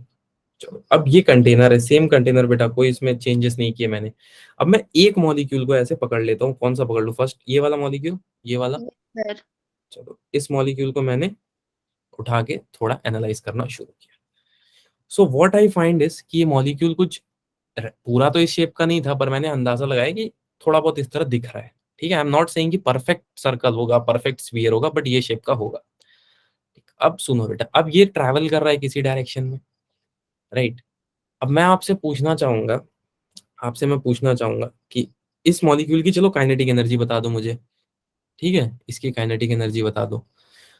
चलो अब ये कंटेनर है, सेम कंटेनर बेटा, कोई इसमें चेंजेस नहीं किए मैंने। अब मैं एक मॉलिक्यूल को ऐसे पकड़ लेता हूँ, कौन सा पकड़ लूँ फर्स्ट, ये वाला मॉलिक्यूल, ये वाला। सर चलो इस मॉलिक्यूल को मैंने उठा के थोड़ा एनालाइज करना शुरू किया। So what I find is कि ये मॉलिक्यूल कुछ पूरा तो इस शेप का नहीं था, पर मैंने अंदाजा लगाया कि थोड़ा बहुत इस तरह दिख रहा है। ठीक है, आई एम नॉट सेइंग कि परफेक्ट सर्कल होगा, परफेक्ट स्फीयर होगा, बट ये शेप का होगा। अब सुनो बेटा, अब ये ट्रैवल कर रहा है किसी डायरेक्शन में, राइट। अब मैं आपसे पूछना चाहूंगा, आपसे मैं पूछना चाहूंगा कि इस मॉलिक्यूल की चलो काइनेटिक एनर्जी बता दो मुझे। ठीक है, इसकी काइनेटिक एनर्जी बता दो।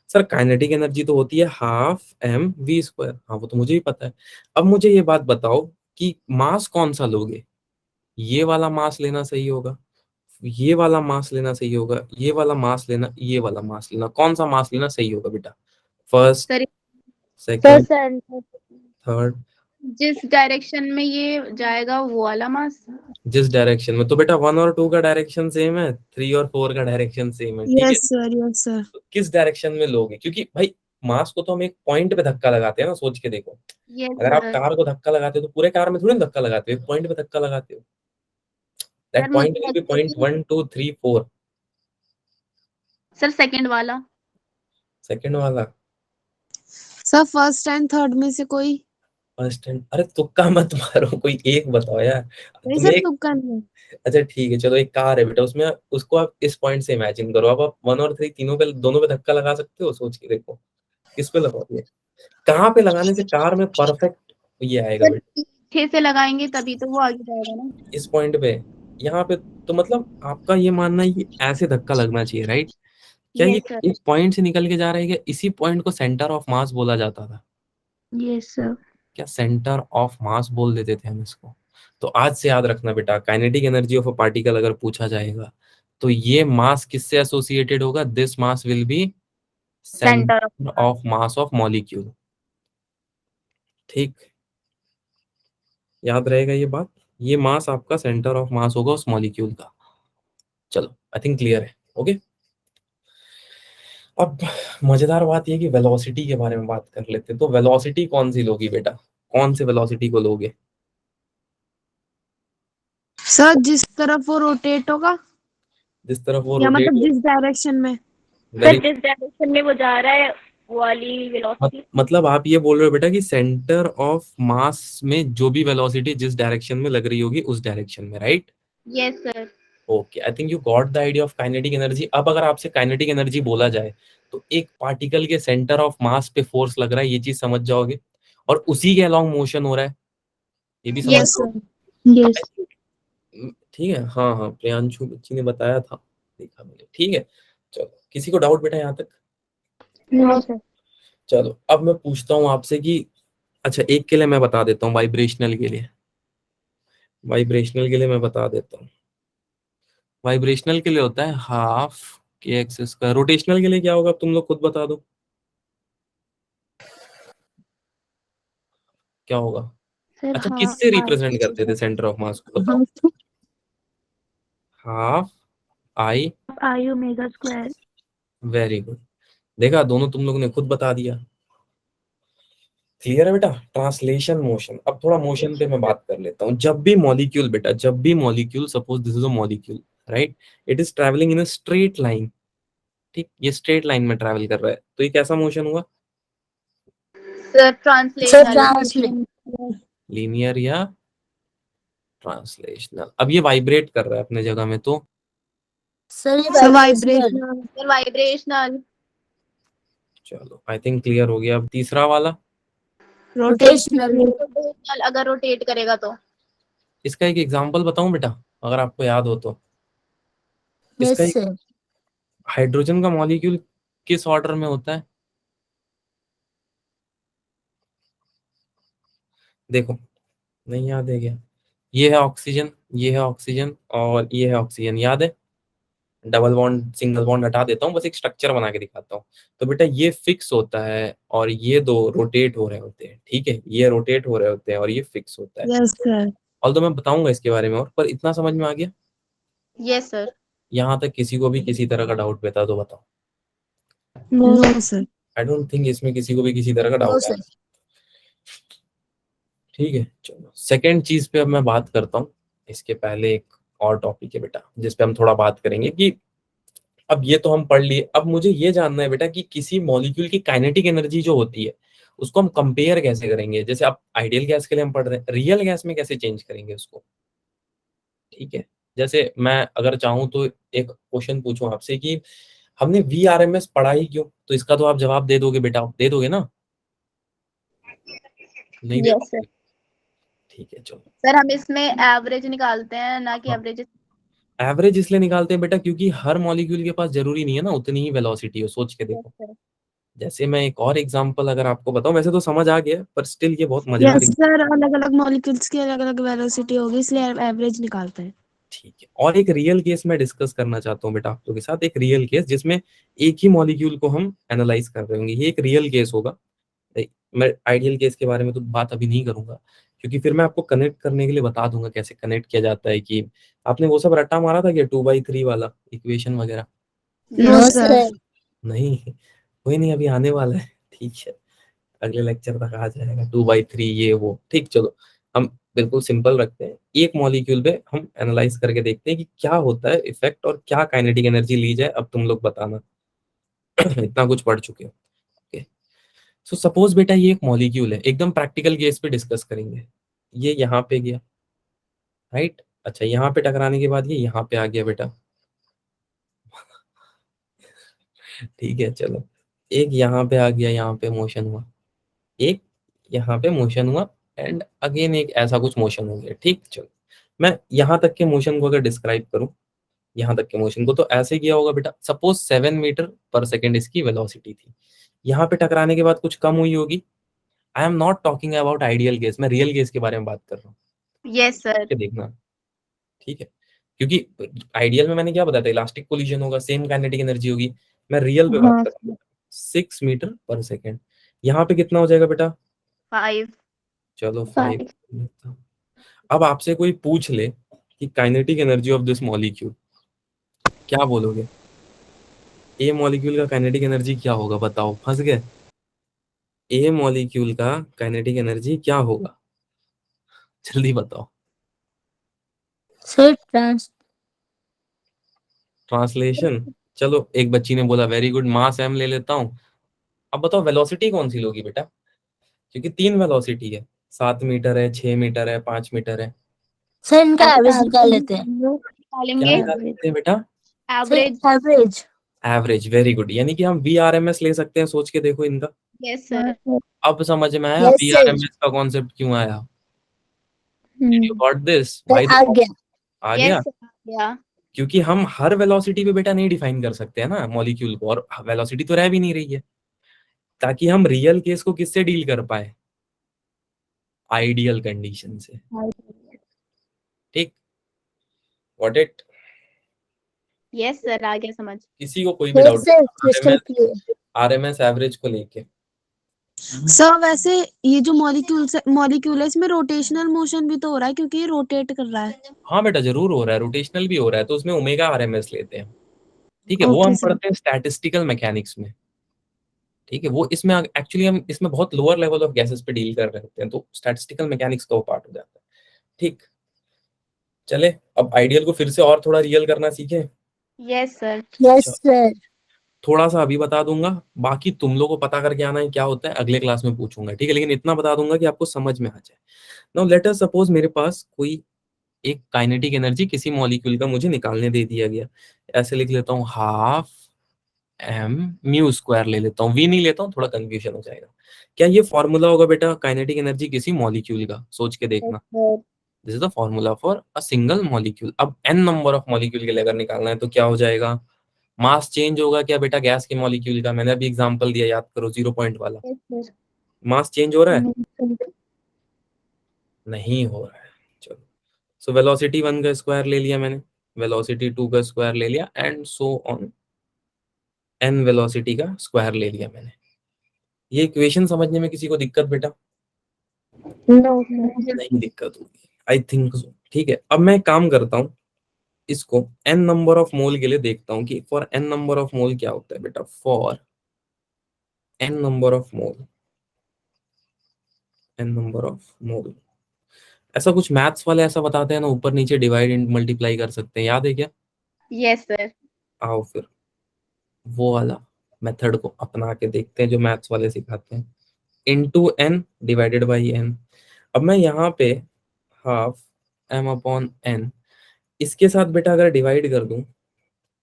सर काइनेटिक एनर्जी तो होती है हाफ एम वी स्क्वायर, हाँ वो तो मुझे ही पता है। अब मुझे ये बात बताओ कि मास कौन सा लोगे, ये वाला मास लेना सही होगा, ये वाला मास लेना सही होगा, ये वाला मास लेना, ये वाला मास लेना, कौन सा मास लेना सही होगा बेटा? First, sir sir second, centre third, जिस डायरेक्शन में ये जाएगा वो वाला मास। जिस डायरेक्शन में, तो बेटा 1 और 2 का डायरेक्शन सेम है, 3 और 4 का डायरेक्शन सेम है, ठीक है। Yes sir, yes sir. तो किस डायरेक्शन में लोगे, क्योंकि भाई मास को तो हम एक पॉइंट पे धक्का लगाते हैं ना, सोच के देखो। यस अगर आप सर। कार को धक्का लगाते हो तो पूरे कार में थोड़ी ना धक्का लगाते हो, एक पॉइंट पे धक्का लगाते हो। दैट सर पॉइंट मुझे will be point 1 2 3 4। Sir second वाला। सेकंड वाला, सर फर्स्ट एंड थर्ड में से कोई। फर्स्ट एंड, अरे तुक्का मत मारो, कोई एक बताओ यार। नहीं तुम्हें सर, एक, तुक्का नहीं। अच्छा ठीक है, चलो एक कार है बेटा, उसमें उसको आप इस पॉइंट से इमेजिन करो। अब आप 1 और 3 तीनों पे, दोनों पे धक्का लगा सकते हो, सोच के देखो किस पे लगाओगे, कहाँ पे लगाने से कार में परफेक्ट ये आएगा सर बेटा? पीछे से लगाएंगे तभी तो वो आगे जाएगा ना। इस पॉइंट पे, यहाँ पे। तो मतलब आपका ये मानना है कि ऐसे धक्का लगना चाहिए, राइट? क्या ये यस सर। इस पॉइंट से निकल के जा रहा है, क्या इसी पॉइंट को सेंटर ऑफ मास बोला जाता था? Yes sir. क्या सेंटर ऑफ मास बोल देते थे हम इसको? तो आज से याद रखना बेटा, kinetic energy of a particle अगर पूछा जाएगा तो ये मास किससे एसोसिएटेड होगा? This mass will be centre centre of mass of molecule. ठीक, याद रहेगा ये बात, ये मास आपका सेंटर ऑफ मास होगा उस मॉलिक्यूल का। चलो आई थिंक क्लियर है, ओके। अब मजेदार बात ये कि वेलोसिटी के बारे में बात कर लेते हैं। तो वेलोसिटी कौन सी लोगी बेटा, कौन से वेलोसिटी को लोगे? सर जिस तरफ वो रोटेट होगा, जिस तरफ वो या रोटेट मतलब हो, जिस डायरेक्शन में। वेरी, सर जिस डायरेक्शन में वो जा रहा है वो वाली वेलोसिटी। मतलब आप ये बोल रहे हो बेटा कि सेंटर ऑफ मास में जो भी वेलोसिटी जिस डायरेक्शन में लग रही होगी उस डायरेक्शन में, right? Yes sir. Okay, I think you got the idea of kinetic energy. अब अगर आपसे काइनेटिक एनर्जी बोला जाए तो एक पार्टिकल के सेंटर ऑफ मास पे फोर्स लग रहा है, ये चीज समझ जाओगे, और उसी के अलोंग मोशन हो रहा है, ये भी समझ यस जाओगे। Sir, yes. ठीक है, हाँ हाँ, प्रियांशु बच्ची ने बताया था, देखा मैंने, ठीक है। चलो किसी को डाउट बेटा यहाँ तक? No sir. चलो अब मैं पूछता हूँ आपसे कि, अच्छा एक के लिए मैं बता देता हूँ, वाइब्रेशनल के लिए, वाइब्रेशनल के लिए मैं बता देता हूँ। वाइब्रेशनल के लिए होता है हाफ के एक्स स्क्वायर। रोटेशनल के लिए क्या होगा, तुम लोग खुद बता दो क्या होगा? सर अच्छा हाँ किससे रिप्रेजेंट करते थे सेंटर ऑफ मास को, बताओ? Half I, I omega square. Very good. देखा, दोनों तुम लोगों ने खुद बता दिया। क्लियर है बेटा? Translation motion. अब थोड़ा मोशन पे मैं बात कर लेता हूँ। जब भी मॉलिक्यूल बेटा, जब भी molecule, suppose this is a molecule, right, it is travelling in a straight line. ठीक, ये स्ट्रेट लाइन में ट्रैवल कर रहा है, तो ये कैसा मोशन हुआ? Sir sir translational. Translate linear या ट्रांसलेशनल? अब ये वाइब्रेट कर रहा है अपने जगह में, तो सर ये sir vibrational vibrational. Sir vibrational. चलो आई थिंक क्लियर हो गया। अब तीसरा वाला, रोटेशनल रोटेशनल अगर रोटेट करेगा तो। इसका एक एग्जांपल बताऊं बेटा, अगर आपको याद हो तो? इसका यस एक, सर। हाइड्रोजन का मॉलिक्यूल किस ऑर्डर में होता है? देखो, नहीं याद है क्या? ये है ऑक्सीजन, ये है ऑक्सीजन और ये है ऑक्सीजन, याद है? डबल बॉन्ड सिंगल बॉन्ड हटा देता हूँ, बस एक स्ट्रक्चर बना के दिखाता हूँ। तो बेटा ये फिक्स होता है और ये दो रोटेट हो रहे होते हैं, ठीक है? ये रोटेट हो रहे होते हैं और ये फिक्स होता है। Yes sir. ऑल्दो मैं बताऊंगा इसके बारे में और, पर इतना समझ में आ गया? Yes sir. यहाँ तक किसी को भी किसी तरह का डाउट बेटा तो बताओ। No sir. I don't think इसमें किसी को भी किसी तरह का नो डाउट सर। है। ठीक है, चलो सेकेंड चीज पे अब मैं बात करता हूँ। इसके पहले एक और टॉपिक है बेटा जिस पे हम थोड़ा बात करेंगे कि अब ये तो हम पढ़ लिए, अब मुझे ये जानना है बेटा कि किसी मॉलिक्यूल की काइनेटिक एनर्जी जो होती है उसको हम कंपेयर कैसे करेंगे। जैसे अब आइडियल गैस के लिए हम पढ़ रहे हैं, रियल गैस में कैसे चेंज करेंगे उसको। ठीक है, जैसे मैं अगर चाहूँ तो एक क्वेश्चन पूछूं आपसे कि हमने VRMS पढ़ा ही क्यों, तो इसका तो आप जवाब दे दोगे बेटा, दे दोगे ना? नहीं दे यस सर। पाओगे? ठीक है चलो। सर हम इसमें एवरेज निकालते हैं ना कि हाँ। एवरेज। एवरेज इसलिए निकालते हैं बेटा क्योंकि हर मॉलिक्यूल के पास जरूरी नहीं है ना उतनी ही वेलोसिटी हो, सोच के यस देखो। सर। जैसे मैं एक और एग्जांपल अगर आपको बताऊं, वैसे तो समझ आ गया पर स्टिल ये बहुत मजेदार यस सर, अलग अलग मॉलिक्यूल्स की अलग अलग वेलोसिटी होगी, इसलिए एवरेज निकालते हैं। ठीक है, और एक रियल केस मैं डिस्कस करना चाहता हूँ बेटा आप लोगों के साथ, एक रियल केस जिसमें एक ही मॉलिक्यूल को हम एनालाइज कर रहे होंगे, ये एक रियल केस होगा। मैं आइडियल केस के बारे में तो बात अभी नहीं करूंगा क्योंकि फिर मैं आपको कनेक्ट करने के लिए बता दूंगा कैसे कनेक्ट किया जाता है। कि आपने वो सब रट्टा मारा था क्या 2/3 वाला इक्वेशन वगैरह? No no sir. सर। नहीं, कोई नहीं, अभी आने वाला है। ठीक है, अगले लेक्चर तक आ जाएगा 2/3 ये वो। ठीक, चलो हम बिल्कुल सिंपल रखते हैं, एक मॉलिक्यूल पे हम एनालाइज करके देखते हैं कि क्या होता है इफेक्ट और क्या काइनेटिक एनर्जी ली जाए। अब तुम लोग बताना। इतना कुछ पढ़ चुके हो। ओके, सो सपोज बेटा ये एक मॉलिक्यूल है, एकदम प्रैक्टिकल केस पे डिस्कस करेंगे। ये यहाँ पे गया, राइट? अच्छा, यहाँ पे टकराने के बाद ये यहाँ पे आ गया बेटा। ठीक है चलो, एक यहाँ पे आ गया, यहाँ पे मोशन हुआ, एक यहाँ पे मोशन हुआ एंड अगेन एक ऐसा कुछ मोशन हो गया। ठीक, चलो मैं यहाँ तक के मोशन को अगर डिस्क्राइब करूं, यहाँ तक के मोशन को तो ऐसे किया होगा बेटा। सपोज 7 मीटर पर सेकेंड इसकी वेलोसिटी थी, यहाँ पे टकराने के बाद कुछ कम हुई होगी। I am not talking about ideal case, मैं रियल केस के बारे में बात कर रहा हूँ। Yes sir. देखना, ठीक है, क्योंकि आइडियल में मैंने क्या बताया था, इलास्टिक कोलिजन होगा, सेम काइनेटिक एनर्जी होगी। मैं रियल पे बात हाँ कर रहा हूँ। 6 मीटर पर सेकेंड, यहाँ पे कितना हो जाएगा बेटा? 5। चलो 5। अब आपसे कोई पूछ ले कि kinetic energy of this molecule, क्या बोलोगे? ए मॉलिक्यूल का काइनेटिक एनर्जी क्या होगा बताओ, फंस गए? ए मॉलिक्यूल का काइनेटिक एनर्जी क्या होगा, जल्दी बताओ। सर ट्रांसलेशन, चलो एक बच्ची ने बोला वेरी गुड, मास एम ले लेता हूँ। अब बताओ वेलोसिटी कौन सी लोगी बेटा, क्योंकि 3 वेलोसिटी है, 7 मीटर है, 6 मीटर है, 5 मीटर है। सर इनका एवरेज निकाल लेते हैं। क्या निकालेंगे निकाल सकते हैं बेटा? Sir average. Average. Average, very good, यानी कि हम VRMS ले सकते हैं, सोच के देखो इनका। Yes sir. अब समझ में आया यस सर। VRMS का कॉन्सेप्ट क्यों आया? You got this sir why आ गया। आ यस गया? सर। या क्योंकि हम हर वेलोसिटी पे बेटा नहीं डिफाइन कर सकते हैं ना मॉलिक्यूल को, और वेलोसिटी तो रह भी नहीं रही है, ताकि हम रियल केस को किससे डील कर पाए, आइडियल कंडीशन से। ठीक, व्हाट इट? यस सर, आ गया समझ। किसी को कोई भी yes doubt sir crystal clear. RMS average को लेके? सर वैसे ये जो मॉलिक्यूल है इसमें रोटेशनल मोशन भी तो हो रहा है क्योंकि ये रोटेट कर रहा है। हाँ बेटा जरूर हो रहा है, रोटेशनल भी हो रहा है, तो उसमें ओमेगा RMS लेते हैं। ठीक है, वो ओके हम सर। पढ़ते हैं स्टैटिस्टिकल मैकेनिक्स में। ठीक है, वो इसमें एक्चुअली हम इसमें बहुत लोअर लेवल ऑफ गैसेस पे डील कर रहे होते हैं, तो स्टैटिस्टिकल मैकेनिक्स का वो पार्ट हो जाता है। ठीक, चले अब आइडियल को फिर से और थोड़ा रियल करना सीखे। Yes sir. Yes sir. थोड़ा सा अभी बता दूंगा, बाकी तुम लोगों को पता करके आना है क्या होता है, अगले क्लास में पूछूंगा। ठीक है, लेकिन इतना बता दूंगा कि आपको समझ में आ जाए। नाउ लेट अस सपोज मेरे पास कोई एक काइनेटिक एनर्जी किसी मॉलिक्यूल का मुझे निकालने दे दिया गया। ऐसे लिख लेता हूँ, हाफ एम म्यू स्क्वायर ले लेता हूँ, वी नहीं लेता हूँ, थोड़ा कंफ्यूजन हो जाएगा। क्या ये फॉर्मूला होगा बेटा काइनेटिक एनर्जी किसी मॉलिक्यूल का, सोच के देखना। This is the formula for a single molecule. अब n नंबर ऑफ मॉलिक्यूल के लिए अगर निकालना है तो क्या हो जाएगा? मास चेंज होगा क्या बेटा गैस के मॉलिक्यूल का? मैंने अभी एग्जांपल दिया, याद करो, 0 पॉइंट वाला। Yes sir. मास चेंज हो रहा है? नहीं हो रहा है। चलो, सो वेलोसिटी 1 का स्क्वायर ले लिया मैंने, वेलोसिटी 2 का स्क्वायर ले लिया, and so on, n velocity का स्क्वायर ले लिया मैंने। ये इक्वेशन समझने में किसी को दिक्कत बेटा? नो नहीं दिक्कत होगी, आई थिंक सो। ठीक है, अब मैं काम करता हूँ, इसको n नंबर ऑफ मोल के लिए देखता हूँ कि for n number of mole क्या होता है बेटा। For n number of mole, n number of mole, ऐसा कुछ मैथ्स वाले ऐसा बताते हैं ना, ऊपर नीचे डिवाइड एंड मल्टीप्लाई कर सकते हैं, याद है क्या? Yes sir. आओ फिर वो वाला मेथड को अपना के देखते हैं जो मैथ्स वाले सिखाते हैं। Into n divided by n। अब मैं यहाँ पे हाफ m अपॉन n, इसके साथ बेटा अगर डिवाइड कर दूं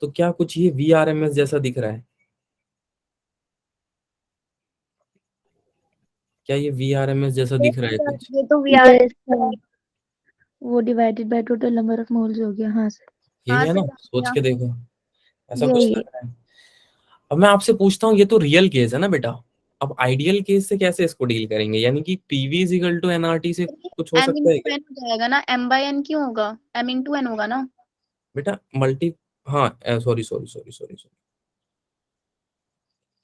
तो क्या कुछ ये VRMS जैसा दिख रहा है? क्या ये VRMS जैसा दिख रहा है कुछ? ये तो वी आर। वो divided by total number of moles हो गया। हाँ सर, यही हाँ है ना? सर। सोच के देखो, ऐसा कुछ यही लग रहा है। अब मैं आपसे पूछता हूँ, ये तो रियल केस है ना बेटा, अब आइडियल केस से कैसे इसको डील करेंगे? यानी कि PV is equal to NRT से कुछ हो एम सकता है इंटू क्या एन हो जाएगा ना, m बाय n क्यों होगा, m इंटू n होगा ना। बेटा? मल्टी, हाँ sorry sorry sorry sorry sorry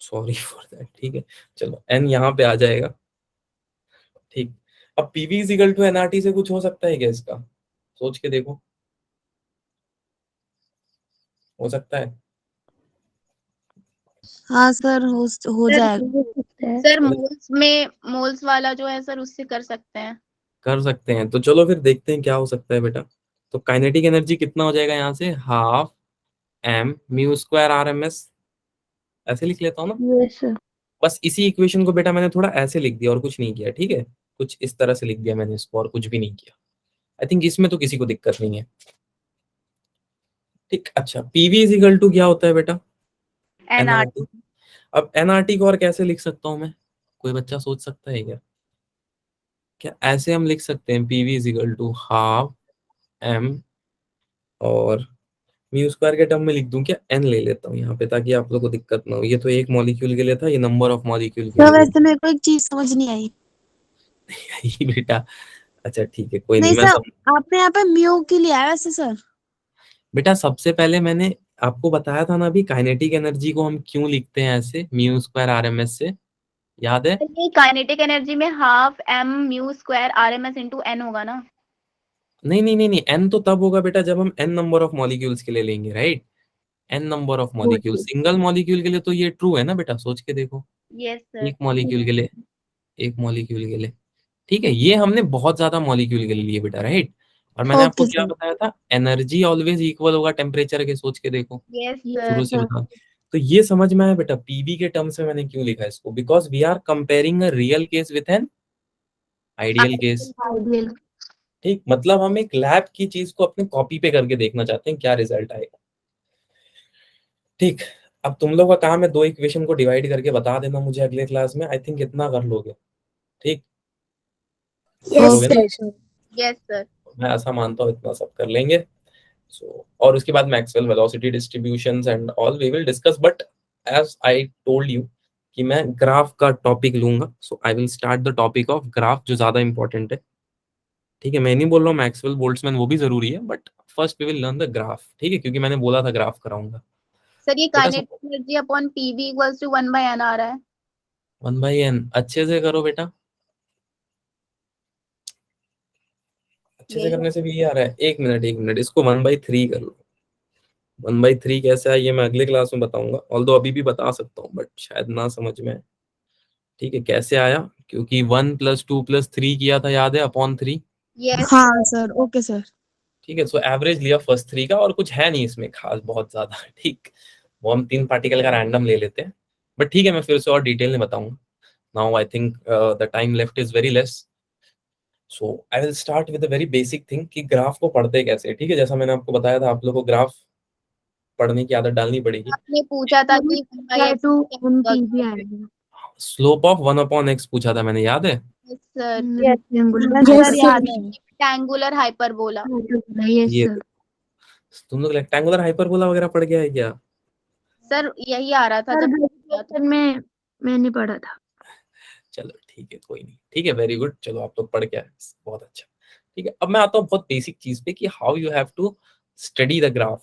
sorry for that. ठीक है, चलो n यहाँ पे आ जाएगा। ठीक, अब PV is equal to NRT से कुछ हो सकता है क्या इसका? सोच के देखो, हो सकता है? हाँ सर, हो जाएगा। सर मोल्स वाला जो है सर, उससे कर सकते हैं। कर सकते हैं, तो चलो फिर देखते हैं क्या हो सकता है बेटा। तो काइनेटिक एनर्जी कितना हो जाएगा यहाँ से, half m mu square RMS, ऐसे लिख लेता हूँ ना। Yes sir. बस इसी इक्वेशन को बेटा मैंने थोड़ा ऐसे लिख दिया और कुछ नहीं किया, ठीक है, कुछ इस तरह से लिख दिया मैंने इसको और कुछ भी नहीं किया। आई थिंक इसमें तो किसी को दिक्कत नहीं है। ठीक, अच्छा, PV इज इक्वल टू क्या होता है बेटा? nr। NRT। अब NRT को और कैसे लिख सकता हूँ मैं? कोई बच्चा सोच सकता है क्या? क्या ऐसे हम लिख सकते हैं PV is equal to half m, और म्यू स्क्वायर के टर्म में लिख दूं क्या? n ले लेता हूँ यहाँ पे ताकि आप लोगों को दिक्कत ना हो। ये तो एक मॉलिक्यूल के लिए था, ये नंबर ऑफ मॉलिक्यूल के तो लिए वैसे मेरे को एक चीज समझ नहीं आई। है। बेटा अच्छा ठीक है, कोई नहीं, नहीं मैं सर, आपने यहाँ पे म्यू की लिया है वैसे सर। बेटा सबसे पहले मैंने आपको बताया था ना अभी, काइनेटिक एनर्जी को हम क्यों लिखते हैं ऐसे, म्यू स्क्वायर RMS से, याद है? ये काइनेटिक एनर्जी में half m mu square RMS into n होगा ना। नहीं नहीं नहीं नहीं, n तो तब होगा बेटा जब हम n नंबर ऑफ मॉलिक्यूल्स के लिए लेंगे, right? n number of molecule, single molecule के लिए तो ये ट्रू है ना बेटा, सोच के देखो। Yes sir. एक मॉलिक्यूल के लिए, एक मॉलिक्यूल के लिए, ठीक है, ये हमने बहुत ज्यादा मॉलिक्यूल के लिए लिए बेटा, राइट? और मैंने आपको ओके क्या सर। बताया था, एनर्जी ऑलवेज इक्वल होगा टेम्परेचर के, सोच के देखो, यस शुरू सर। से बता। तो ये समझ में आया बेटा, PV के टर्म्स में मैंने क्यों लिखा है इसको, because we are comparing a real case with an ideal case. Ideal. ठीक, मतलब हम एक लैब की चीज को अपने कॉपी पे करके देखना चाहते हैं क्या रिजल्ट आएगा। ठीक, अब तुम लोग का काम है दो इक्वेशन को डिवाइड करके बता देना मुझे अगले क्लास में, आई थिंक इतना कर लोगे। ठीक, कर यस लोगे ना? सर। Yes sir. मैं ऐसा मानता हूँ इतना सब कर लेंगे। सो और उसके बाद Maxwell velocity distributions and all we will discuss, but as I told you कि मैं ग्राफ का टॉपिक लूंगा, so I will start the topic of graph जो ज्यादा इंपॉर्टेंट है। ठीक है, मैं नहीं बोल रहा हूँ मैक्सवेल बोल्ट्जमैन वो भी जरूरी है, but first we will learn the graph, ठीक है, क्योंकि मैंने बोला था ग्राफ कराऊंगा। सर ये बेटा kinetic energy upon PV equals to 1/n आ रहा है। 1/n अच्छे से करो बेटा, अच्छे से यही करने से भी ये आ रहा है। एक मिनट एक मिनट, इसको 1/3 कर लो। 1/3 कैसे है ये मैं अगले क्लास में बताऊंगा, ऑल्दो अभी भी बता सकता हूँ बट शायद ना समझ में आए। ठीक है, कैसे आया? क्योंकि 1 + 2 + 3 किया था, याद है, अपॉन 3। यस। हाँ सर, ओके सर। ठीक है, सो एवरेज लिया फर्स्ट 3 का, और कुछ है नहीं इसमें खास बहुत ज्यादा। ठीक, वो हम 3 पार्टिकल का रैंडम ले लेते हैं, बट ठीक है मैं फिर से और डिटेल में बताऊंगा। Now I think the time left is very less, so I will start with a very basic thing कि ग्राफ को पढ़ते कैसे। ठीक है, जैसा मैंने आपको बताया था, आप लोगों को ग्राफ पढ़ने की आदत डालनी पड़ेगी। आपने पूछा था कि 1/x टू क्या एन होगा। पी भी आएगा। स्लोप ऑफ 1/x पूछा था मैंने, याद है? Yes sir. Rectangular. Sir yes याद है, सर। Rectangular hyperbola. यस ये सर। तुम लोग रेक्टेंगुलर हाइपरबोला वगैरह पढ़ गया है क्या? सर यही आ रहा था सर जब किया था। ग्रेजुएशन में मैंने पढ़ा था। चलो ठीक। ठीक है कोई नहीं, ठीक है, वेरी गुड, चलो आप लोग पढ़ के आए, बहुत अच्छा। ठीक है, अब मैं आता हूँ बहुत बेसिक चीज पे कि how you have to study the graph.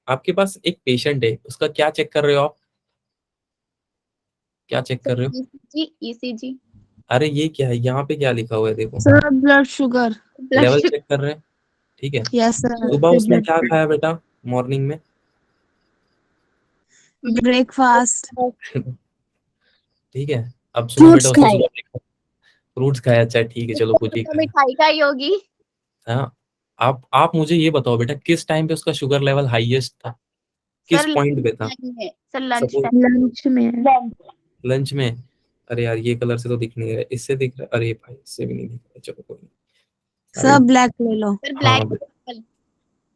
आपके पास एक पेशेंट है, उसका क्या चेक कर रहे हो आप? क्या चेक कर रहे हो? ईसीजी। अरे ये क्या है, यहाँ पे क्या लिखा हुआ है देखो, sir blood sugar. Level check कर रहे हैं, ठीक है। Yes sir. सुबह उसने क्या खाया बेटा मॉर्निंग में? ब्रेकफास्ट। ठीक है, अब सुनो बेटा, फ्रूट्स उसने खाए। सुबह फ्रूट्स खाया, अच्छा ठीक है, चलो कुछ ही तो खाया। मिठाई खाई होगी। हाँ, आप मुझे ये बताओ बेटा, किस टाइम पे उसका शुगर लेवल हाईएस्ट था, किस सर पॉइंट पे था? Sir lunch suppose time. Lunch में। लंच में। अरे यार ये कलर से तो दिख नहीं रहा है, इससे दिख रहा है, अरे भाई इससे भी नहीं दिख रहा है, चलो कोई नहीं। सर ब्लैक ले लो। सर हाँ, ब्लैक।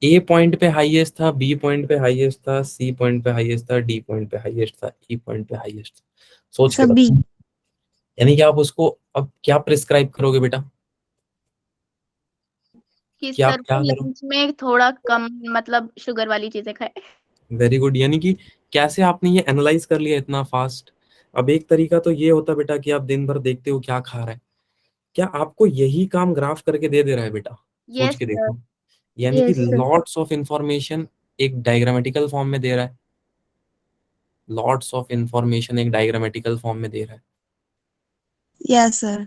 ए पॉइंट पे हाईएस्ट था, बी पॉइंट पे हाईएस्ट था, सी पॉइंट पे हाईएस्ट था, डी पॉइंट पे हाईएस्ट था, ई पॉइंट पे हाईएस्ट था। सोच के सभी। बताओ, यानी कि आप उसको अब क्या प्रिस्क्राइब करोगे बेटा? कि कि आप सर क्या वो करो? लंच में थोड़ा कम मतलब शुगर वाली चीजें खाए। वेरी गुड, यानी कि कैसे आपने ये एनालाइज कर लिया इतना फास्ट? अब एक तरीका तो ये होता बेटा कि आप दिन भर देखते हो क्या खा रहा है, क्या आपको यही काम ग्राफ करके दे रहा है बेटा? सोच यस के सर। देखो, यानी कि yes sir. Lots of information एक डायग्रामेटिकल फॉर्म में दे रहा है, लॉट्स ऑफ इंफॉर्मेशन एक डायग्रामेटिकल फॉर्म में दे रहा है। Yes sir.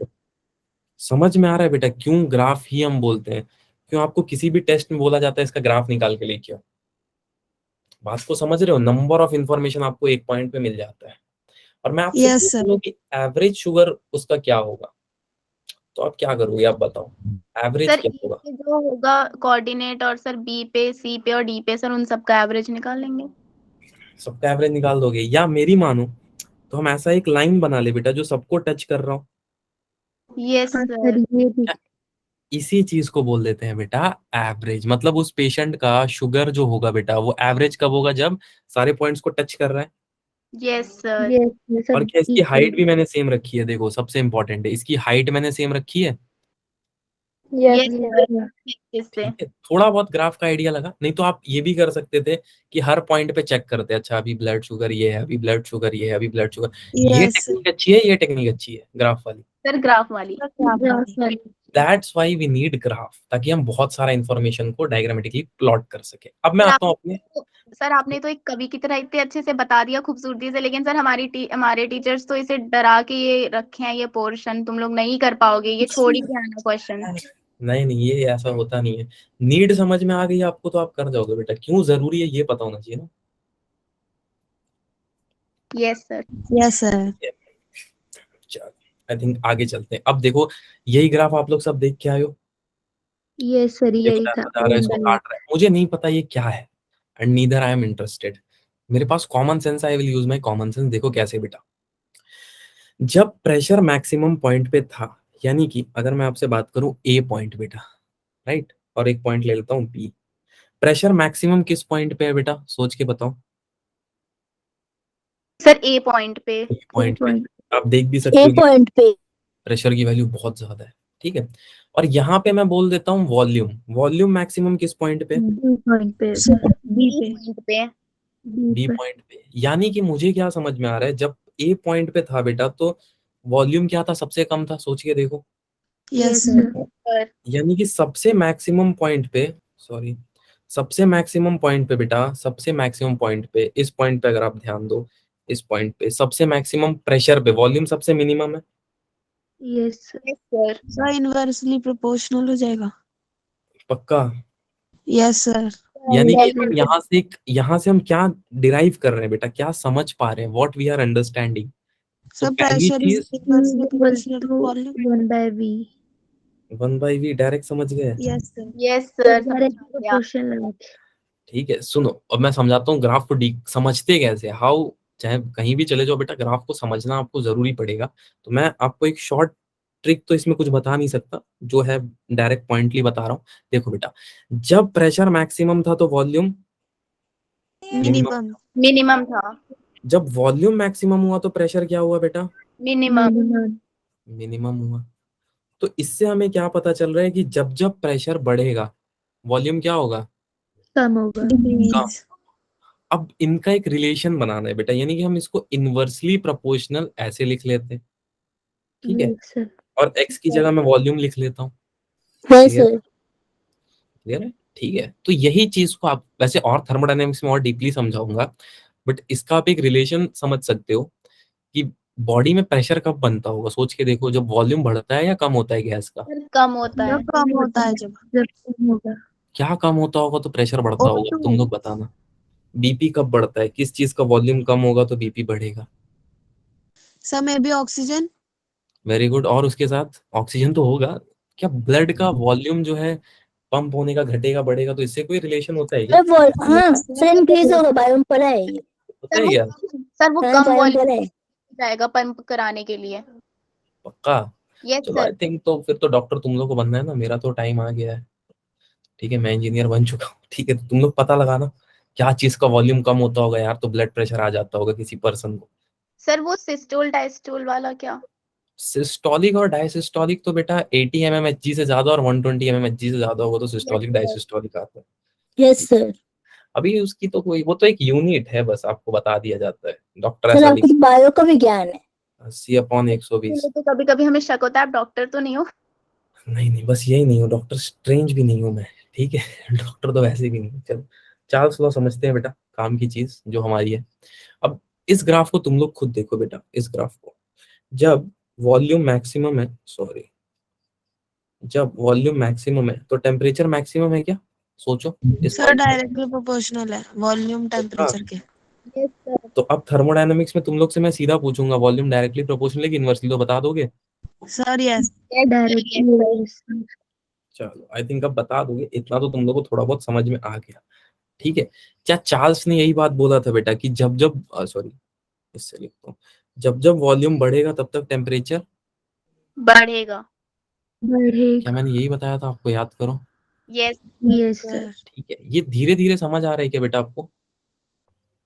समझ में आ रहा है बेटा क्यों ग्राफ ही हम बोलते हैं? क्यों आपको किसी भी टेस्ट में बोला जाता है इसका ग्राफ निकाल के लेके आओ? बात को समझ रहे हो? नंबर ऑफ इंफॉर्मेशन आपको एक पॉइंट पे मिल जाता है। और मैं आपसे यस पूछ सर। लूं कि एवरेज शुगर उसका क्या होगा, तो आप क्या करोगे, आप बताओ एवरेज सर क्या ए होगा? पे जो होगा कोऑर्डिनेट और सर बी पे सी पे और डी पे सर उन सबका एवरेज निकाल लेंगे। सबका एवरेज निकाल दोगे, या मेरी मानो तो हम ऐसा एक लाइन बना ले बेटा जो सबको टच कर रहा हो, यस हाँ सर। सर ये भी। क्या इसी चीज को बोल देते हैं बेटा एवरेज। मतलब उस पेशेंट का शुगर जो होगा बेटा वो एवरेज कब होगा, जब सारे पॉइंट्स को टच कर रहा है। Yes sir. यस ये और सब क्या इसकी इक्वल। हाइट भी मैंने सेम रखी है, देखो सबसे इंपॉर्टेंट है, इसकी हाइट मैंने सेम रखी है। Yes yes yes sir. इससे ठीक है, थोड़ा बहुत ग्राफ का आइडिया लगा। नहीं तो आप ये भी कर सकते थे कि हर पॉइंट पे चेक करते, अच्छा अभी ब्लड शुगर ये है, अभी ब्लड शुगर ये है, अभी ब्लड शुगर। ये यस टेक्निक अच्छी है, ये टेक्निक अच्छी है ग्राफ वाली। सर ग्राफ वाली। Sir. That's why we need graph, ताकि हम बहुत सारा इंफॉर्मेशन को डायग्रामेटिकली प्लॉट कर सके। अब मैं सर आता हूँ अपने, सर आपने तो एक कवि की तरह इतने अच्छे से बता दिया खूबसूरती से, लेकिन सर हमारे टीचर्स तो इसे डरा के ये रखे हैं, ये पोर्शन तुम लोग नहीं कर पाओगे, ये छोड़ ही के आना क्वेश्चन। नहीं नहीं ये ऐसा होता नहीं है। नीड समझ में आ गई आपको तो आप कर जाओगे बेटा, क्यों जरूरी है ये पता होना चाहिए ना। Yes sir. Yes sir. चलो आई थिंक आगे चलते हैं। अब देखो यही ग्राफ आप लोग सब देख के आए हो, यस सर देखो यही था। बता रहा है इसको काट रहा है, मुझे नहीं पता ये क्या है, and neither I am interested. मेरे पास common sense, I will use my common sense. देखो कैसे बेटा, जब प्रेशर मैक्सिमम पॉइंट पे था, यानी कि अगर मैं आपसे बात करूं ए पॉइंट बेटा, राइट, और एक पॉइंट ले लेता हूं बी, प्रेशर मैक्सिमम किस पॉइंट पे है बेटा, सोच के बताओ। सर ए पॉइंट पे। पॉइंट पे आप देख भी सकते हो कि पॉइंट पे। प्रेशर की वैल्यू बहुत ज्यादा है, ठीक है। और यहाँ पे मैं बोल देता हूँ वॉल्यूम, वॉल्यूम मैक्सिमम किस पॉइंट पे? बी पॉइंट पे। बी बी पे। पॉइंट पे। बी बी पे। पॉइंट पे। यानी कि मुझे क्या समझ में आ रहा है, जब ए पॉइंट पे था बेटा तो वॉल्यूम क्या था, सबसे कम था, सोच के देखो। Yes yes sir. Sir. Sir यानी कि सबसे मैक्सिमम पॉइंट पे, सॉरी, सबसे मैक्सिमम पॉइंट पे बेटा, सबसे मैक्सिमम पॉइंट पे, इस पॉइंट पे अगर आप ध्यान दो, इस पॉइंट पे सबसे मैक्सिमम प्रेशर पे वॉल्यूम सबसे मिनिमम है। Yes sir. Yes sir. Sir inversely proportional हो जाएगा। पक्का? Yes sir. यानी कि हम यहाँ से हम क्या डिराइव कर रहे हैं बेटा, क्या समझ पा रहे हैं, व्हाट वी आर अंडरस्टैंडिंग। तो सर पहली प्रेशर इज चीज inversely equal proportional to to volume. 1/v। 1/v direct समझ गए? Yes sir. यस तो सर। डायरेक्ट प्रोपोर्शन लगा के। ठीक है, सुनो अब मैं समझाता हूँ ग्राफ को समझते कैसे, हाउ। चाहे कहीं भी चले जाओ बेटा, ग्राफ को समझना आपको जरूरी पड़ेगा। तो मैं आपको एक शॉर्ट ट्रिक तो इसमें कुछ बता नहीं सकता, जो है डायरेक्ट पॉइंटली बता रहा हूँ। देखो बेटा, जब प्रेशर मैक्सिमम था तो वॉल्यूम मिनिमम, मिनिमम। मिनिमम था। जब वॉल्यूम मैक्सिमम हुआ तो प्रेशर क्या हुआ बेटा? मिनिमम। मिनिमम। मिनिमम हुआ। तो इससे हमें क्या पता चल रहा है कि जब जब प्रेशर बढ़ेगा वॉल्यूम क्या होगा? कम होगा। कम। डिक्रीज। अब इनका एक रिलेशन बनाना है बेटा, यानी कि हम इसको इनवर्सली प्रोपोर्शनल ऐसे लिख लेते हैं। ठीक है, यस सर। और x की जगह मैं वॉल्यूम लिख लेता हूँ। Yes clear sir. क्लियर है? ठीक है, तो यही चीज को आप वैसे और थर्मोडायनेमिक्स में और डीपली समझाऊंगा, बट इसका आप एक रिलेशन समझ सकते हो कि बॉडी में प्रेशर कब बनता होगा। सोच के देखो, जब वॉल्यूम बढ़ता है या कम होता है गैस का? सर कम होता है। जब कम होता है जब जब कम होगा। क्या कम होता होगा तो प्रेशर बढ़ता होगा? O2 तुम लोग बताना। बीपी कब बढ़ता है? किस चीज का वॉल्यूम कम होगा तो बीपी बढ़ेगा? Sir may be oxygen. Very good. और उसके साथ ऑक्सीजन तो होगा। क्या ब्लड का वॉल्यूम जो है पंप होने का घटेगा बढ़ेगा, तो इससे कोई रिलेशन होता है क्या? हाँ सर, इंक्रीज होगा, बायोम पढ़ा है ये। होता है क्या? सर वो हाँ, कम बायोम वॉल्यूम पढ़ा है। जाएगा पंप कराने के लिए। पक्का? यस चलो, आई सर। थिंक तो फिर तो डॉक्टर तुम लोग को बनना है ना। मेरा तो टाइम आ गया है। ठीक है, मैं इंजीनियर बन चुका हूँ। ठीक है, तो तुम लोग पता लगाना क्या चीज का वॉल्यूम कम होता होगा यार, तो ब्लड प्रेशर आ जाता होगा किसी पर्सन को। सर वो सिस्टोल डायस्टोल वाला क्या? सिस्टोलिक और डायसिस्टोलिक तो बेटा 80 mmHg से ज्यादा और 120 mmHg से ज्यादा होगा तो सिस्टोलिक डायसिस्टोलिक आता है। Yes sir. अभी उसकी तो कोई, वो तो एक यूनिट है, बस आपको बता दिया जाता है। डॉक्टर सर ऐसा आपको लिख, तो बायो का विज्ञान है। 80/120। तो कभी कभी हमें शक होता है आप डॉक्टर तो नहीं हो। नहीं नहीं, बस यही नहीं हूँ, डॉक्टर स्ट्रेंज भी नहीं हूँ मैं। ठीक है, डॉक्टर तो वैसे भी नहीं हूँ। चलो, चार्ल्स लॉ समझते हैं बेटा, काम की चीज जो हमारी है। अब इस ग्राफ को तुम लोग खुद देखो बेटा, इस ग्राफ को। जब वॉल्यूम मैक्सिमम है, सॉरी, जब वॉल्यूम मैक्सिमम है तो टेम्परेचर मैक्सिमम है क्या? सोचो इस सर पॉइंट पे। डायरेक्टली प्रोपोर्शनल है वॉल्यूम टेम्परेचर के। Yes sir. तो अब थर्मोडायनामिक्स में तुम लोग से मैं सीधा पूछूंगा, वॉल्यूम डायरेक्टली प्रोपोर्शनल है कि इनवर्सली, तो बता दोगे? Sir yes. डायरेक्टली। चलो, आई थिंक अब बता दोगे, इतना तो तुम लोग को थोड़ा बहुत समझ में आ गया। ठीक है, क्या चार्ल्स ने यही बात बोला था बेटा कि जब जब, सॉरी इससे लिखता हूँ, जब जब वॉल्यूम बढ़ेगा तब तक टेम्परेचर बढ़ेगा। क्या? बढ़ेगा। मैंने यही बताया था आपको, याद करो। यस। Yes sir. सर ठीक है, ये धीरे धीरे समझ आ रहा है क्या बेटा आपको?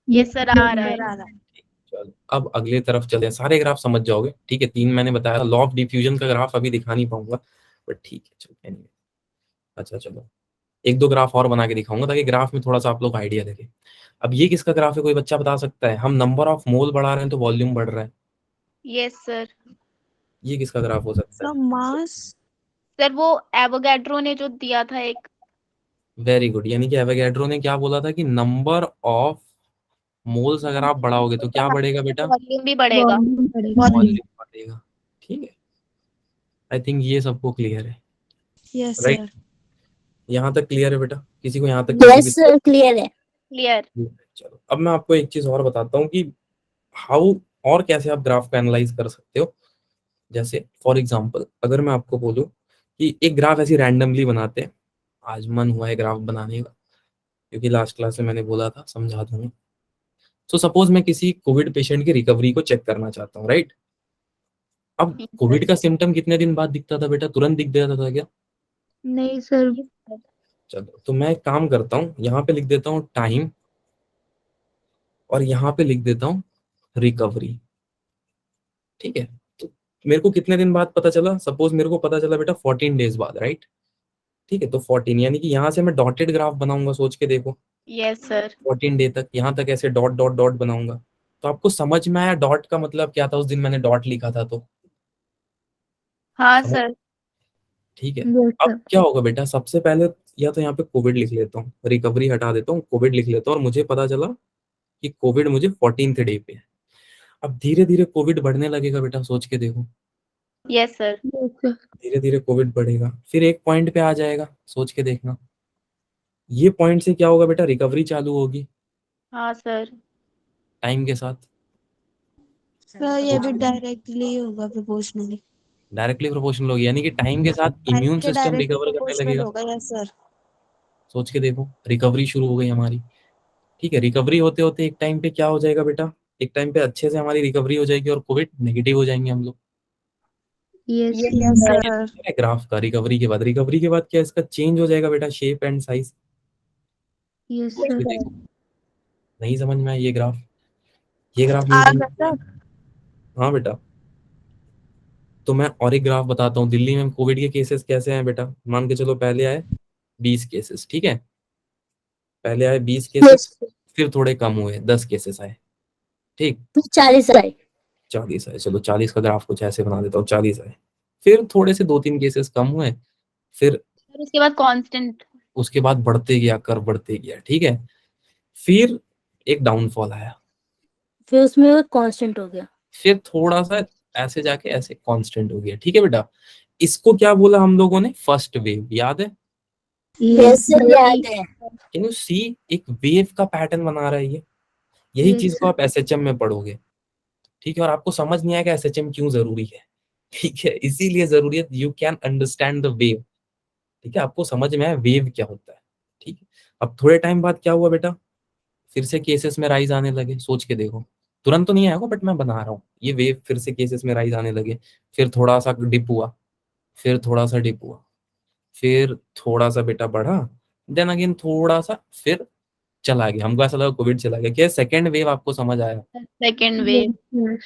यस सर आ रहा है। आ रहा है। चलो, अब अगले तरफ चले, सारे ग्राफ समझ जाओगे। ठीक है, 3 मैंने बताया, लॉ ऑफ डिफ्यूजन का ग्राफ अभी दिखा नहीं पाऊंगा, बट ठीक है, चलो anyway। अच्छा चलो, एक दो ग्राफ और बना के दिखाऊंगा ताकि ग्राफ में थोड़ा सा आप लोग आइडिया लगे। अब ये किसका ग्राफ है, कोई बच्चा बता सकता है? हम नंबर ऑफ मोल बढ़ा रहे हैं तो वॉल्यूम बढ़ रहा है। Yes sir. ये किसका ग्राफ हो सकता सर है? मास। सर वो एवोगैड्रो ने जो दिया था एक। वेरी गुड, यानी कि एवोगैड्रो ने क्या बोला था कि नंबर ऑफ मोल्स अगर आप बढ़ाओगे तो क्या बढ़ेगा बेटा? वॉल्यूम भी बढ़ेगा। वॉल्यूम बढ़ेगा। वॉल्यूम बढ़ेगा। ठीक है, आई थिंक ये सबको क्लियर है, यस राइट? सर। यहाँ तक क्लियर है बेटा? किसी को यहाँ तक किसी भी? यस सर, क्लियर है। क्लियर। चलो, अब मैं आपको एक चीज और बताता हूँ कि हाउ और कैसे आप ग्राफ को एनालाइज कर सकते हो। जैसे फॉर एग्जांपल, अगर मैं आपको बोलूँ कि एक ग्राफ ऐसी रैंडमली बनाते हैं, आज मन हुआ है ग्राफ बनाने का, क्योंकि लास्ट क्लास में मैंने बोला था, समझा दूंगा। सो सपोज मैं किसी कोविड पेशेंट की रिकवरी को चेक करना चाहता हूँ, राइट? अब कोविड का सिम्टम कितने दिन बाद दिखता था बेटा? तुरंत दिख जाता था क्या? नहीं सर। चलो, तो मैं एक काम करता हूँ, यहाँ पे लिख देता हूँ टाइम और यहाँ पे लिख देता हूँ रिकवरी। ठीक है, तो मेरे को कितने दिन बाद पता चला? सपोज मेरे को पता चला बेटा 14 डेज बाद, राइट? ठीक है, तो 14 यानी कि यहाँ से मैं डॉटेड ग्राफ बनाऊंगा, सोच के देखो। Yes sir. 14 डे तक, यहाँ तक ऐसे डॉट डॉट डॉट बनाऊंगा। तो आपको समझ में आया डॉट का मतलब क्या था? उस दिन मैंने डॉट लिखा था तो हाँ समझ। सर। ठीक है, यस अब सर। क्या होगा बेटा? सबसे पहले या तो यहाँ पे कोविड लिख लेता हूँ, रिकवरी हटा देता हूँ, कोविड लिख लेता हूँ, और मुझे पता चला कि कोविड मुझे 14th डे पे है। अब धीरे धीरे कोविड बढ़ने लगेगा बेटा, सोच के देखो। Yes sir. Yes sir. धीरे धीरे कोविड बढ़ेगा, फिर एक पॉइंट पे आ जाएगा, सोच के देखना। ये पॉइंट से क्या होगा बेटा? रिकवरी चालू होगी हाँ सर। टाइम के साथ। सर ये भी डायरेक्टली होगा प्रोपोर्शनली। डायरेक्टली प्रोपोर्शनल होगी, यानी कि टाइम के साथ टाइम इम्यून के सिस्टम डायरेक्टली रिकवर करने प्रोपोर्शनल लगेगा। होगा। Yes sir. सोच के देखो, रिकवरी शुरू हो गई हमारी। ठीक है, रिकवरी होते होते एक टाइम पे क्या हो जाएगा बेटा? एक टाइम पे अच्छे से हमारी रिकवरी हो जाएगी और कोविड नेगेटिव हो जाएंगे हम लोग। Yes yes sir. ग्राफ का रिकवरी के बाद, रिकवरी के बाद क्या इसका चेंज हो जाएगा बेटा? Shape and size. यस सोच के सर। देखो, नहीं समझ में आया ये ग्राफ? ये ग्राफ नहीं आ समझ गया में आया? सर। हाँ बेटा, तो मैं और एक ग्राफ बताता हूँ। दिल्ली में कोविड के केसेस कैसे हैं बेटा? मान के चलो, पहले आए 20 केसेस, ठीक है? पहले आए 20 केसेस, यस। फिर थोड़े कम हुए, 10 केसेस आए। ठीक, 40 आए। 40 आए, चलो 40 का ग्राफ कुछ ऐसे बना देता हूँ, 40 आए, फिर थोड़े से 2-3 केसेस कम हुए, फिर सर उसके बाद कांस्टेंट। उसके बाद बढ़ते गया, कर्व बढ़ते गया, ठीक है, फिर एक डाउनफॉल आया, फिर उसमें वो कांस्टेंट हो गया। फिर थोड़ा सा ऐसे जाके ऐसे कांस्टेंट हो गया, ठीक है बेटा। इसको क्या बोला हम लोगों ने, फर्स्ट वेव, याद है? यस याद है। कैन यू सी, एक वेव का पैटर्न बना रहा है ये, यही Yes, चीज को आप एसएचएम में पढ़ोगे, ठीक है, और आपको समझ नहीं आएगा एसएचएम क्यों जरूरी है, ठीक है, इसीलिए जरूरी है, you can understand the wave, ठीक है, आपको समझ में आया वेव क्या होता है, ठीक है। अब थोड़े टाइम बाद क्या हुआ बेटा, फिर से केसेस में राइज आने लगे, सोच के देखो, तुरंत तो नहीं आएगा बट मैं बना रहा हूँ, ये वेव फिर से केसेस में राइज आने लगे, फिर थोड़ा सा डिप हुआ, फिर थोड़ा सा डिप हुआ, फिर थोड़ा सा बेटा बढ़ा, देन अगेन थोड़ा सा, फिर चला गया, हमको ऐसा लगा कोविड चला गया, क्या सेकेंड वेव आपको समझ आया? Second wave.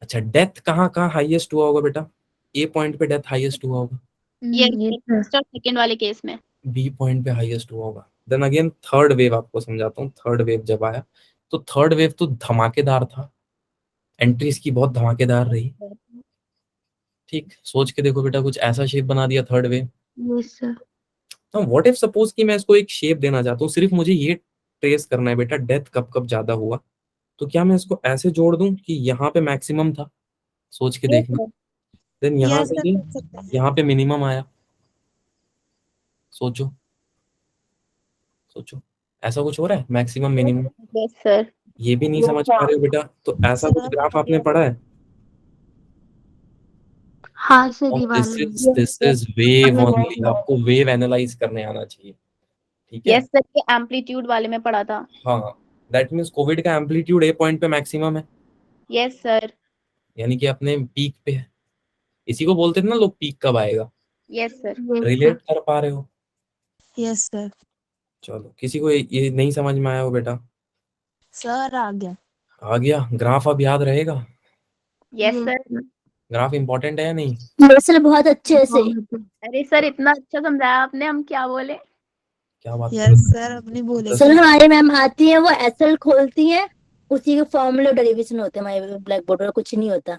अच्छा, डेथ कहाँ कहाँ हाईएस्ट हुआ होगा बेटा, ए पॉइंट पे डेथ हाईएस्ट हुआ होगा, ये सेकेंड वाले केस में। बी पॉइंट पे हाईएस्ट हुआ होगा, देन अगेन थर्ड वेव आपको समझाता हूँ, थर्ड वेव जब आया तो थर्ड वेव तो धमाकेदार था, एंट्रीज की बहुत धमाकेदार रही, ठीक, सोच के देखो बेटा, कुछ ऐसा शेप बना दिया थर्ड वेव। Yes sir. तो व्हाट इफ सपोज कि मैं इसको एक शेप देना चाहता हूँ, सिर्फ मुझे ये ट्रेस करना है बेटा, डेथ कब कब ज्यादा हुआ, तो क्या मैं इसको ऐसे जोड़ दूं कि यहाँ पे मैक्सिमम था, सोच के देखना, देन यहाँ यस पे सर, भी कर सकते हैं। यहाँ पे मिनिमम आया, सोचो सोचो, ऐसा कुछ हो रहा है, मैक्सिमम मिनिमम, यस सर। ये भी नहीं समझ पा रहे हो बेटा, तो ऐसा कुछ सर, ग्राफ आपने पढ़ा है? हाँ सर, ये दिस वाला। इज वेव ओनली, आपको वेव एनालाइज करने आना चाहिए, ठीक है। यस सर, ये एम्पलीट्यूड वाले में पढ़ा था। हाँ, दैट मीन्स कोविड का एम्पलीट्यूड ए पॉइंट पे मैक्सिमम है, यस सर। यानी कि अपने पीक पे है, इसी को बोलते थे ना लोग, पीक कब आएगा, यस सर। रिलेट कर पा रहे हो? Yes sir. चलो, किसी को ये नहीं समझ में आया हो बेटा? सर आ गया। आ गया ग्राफ, अब याद रहेगा, यस सर। ग्राफ इंपॉर्टेंट है या नहीं? सर बहुत अच्छे से। अरे सर, इतना अच्छा समझाया आपने, हम क्या बोले। क्या बात कर यस रहे सर, अपनी बोले। सर हमारे मैम आती है, वो एसएल खोलती है, उसी के फॉर्मूले डेरिवेशन होते हैं हमारे ब्लैक बोर्ड पर, कुछ नहीं होता।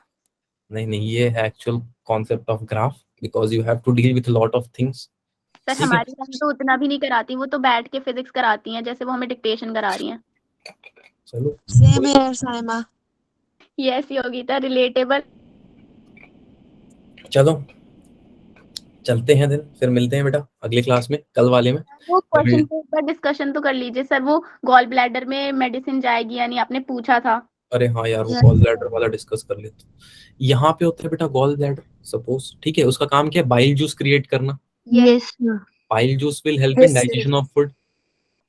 नहीं नहीं, ये है actual concept of graph, because you have to deal with lot of things, sir ठीक है। हमारी मैम तो उतना भी नहीं कराती, वो तो बैठ के फिजिक्स कराती हैं, जैसे वो हमें डिक्टेशन करा रही हैं। चलो, सेम है साइमा। Yes Yogita, relatable. चलो चलते हैं, दिन फिर मिलते हैं बेटा अगले क्लास में, कल वाले में। वो क्वेश्चन पेपर डिस्कशन तो कर लीजिए सर, वो गॉल ब्लैडर में मेडिसिन जाएगी या नहीं, आपने पूछा था। अरे हाँ यार, वो Yes. गॉल ब्लैडर वाला डिस्कस कर लेते हैं। यहाँ पे होता है बेटा गॉल ब्लैडर, सपोज, ठीक है, उसका काम क्या है, बाइल जूस क्रिएट करना, yes bile juice will help in Yes, digestion of food.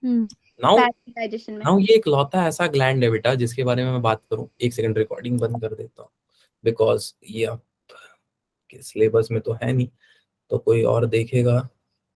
Now digestion में। नाउ ये इकलौता ऐसा ग्लैंड है बेटा जिसके बारे में मैं बात करूं, एक सेकंड रिकॉर्डिंग बंद कर देता हूँ, बिकॉज ये आप सिलेबस में तो है नहीं, तो कोई और देखेगा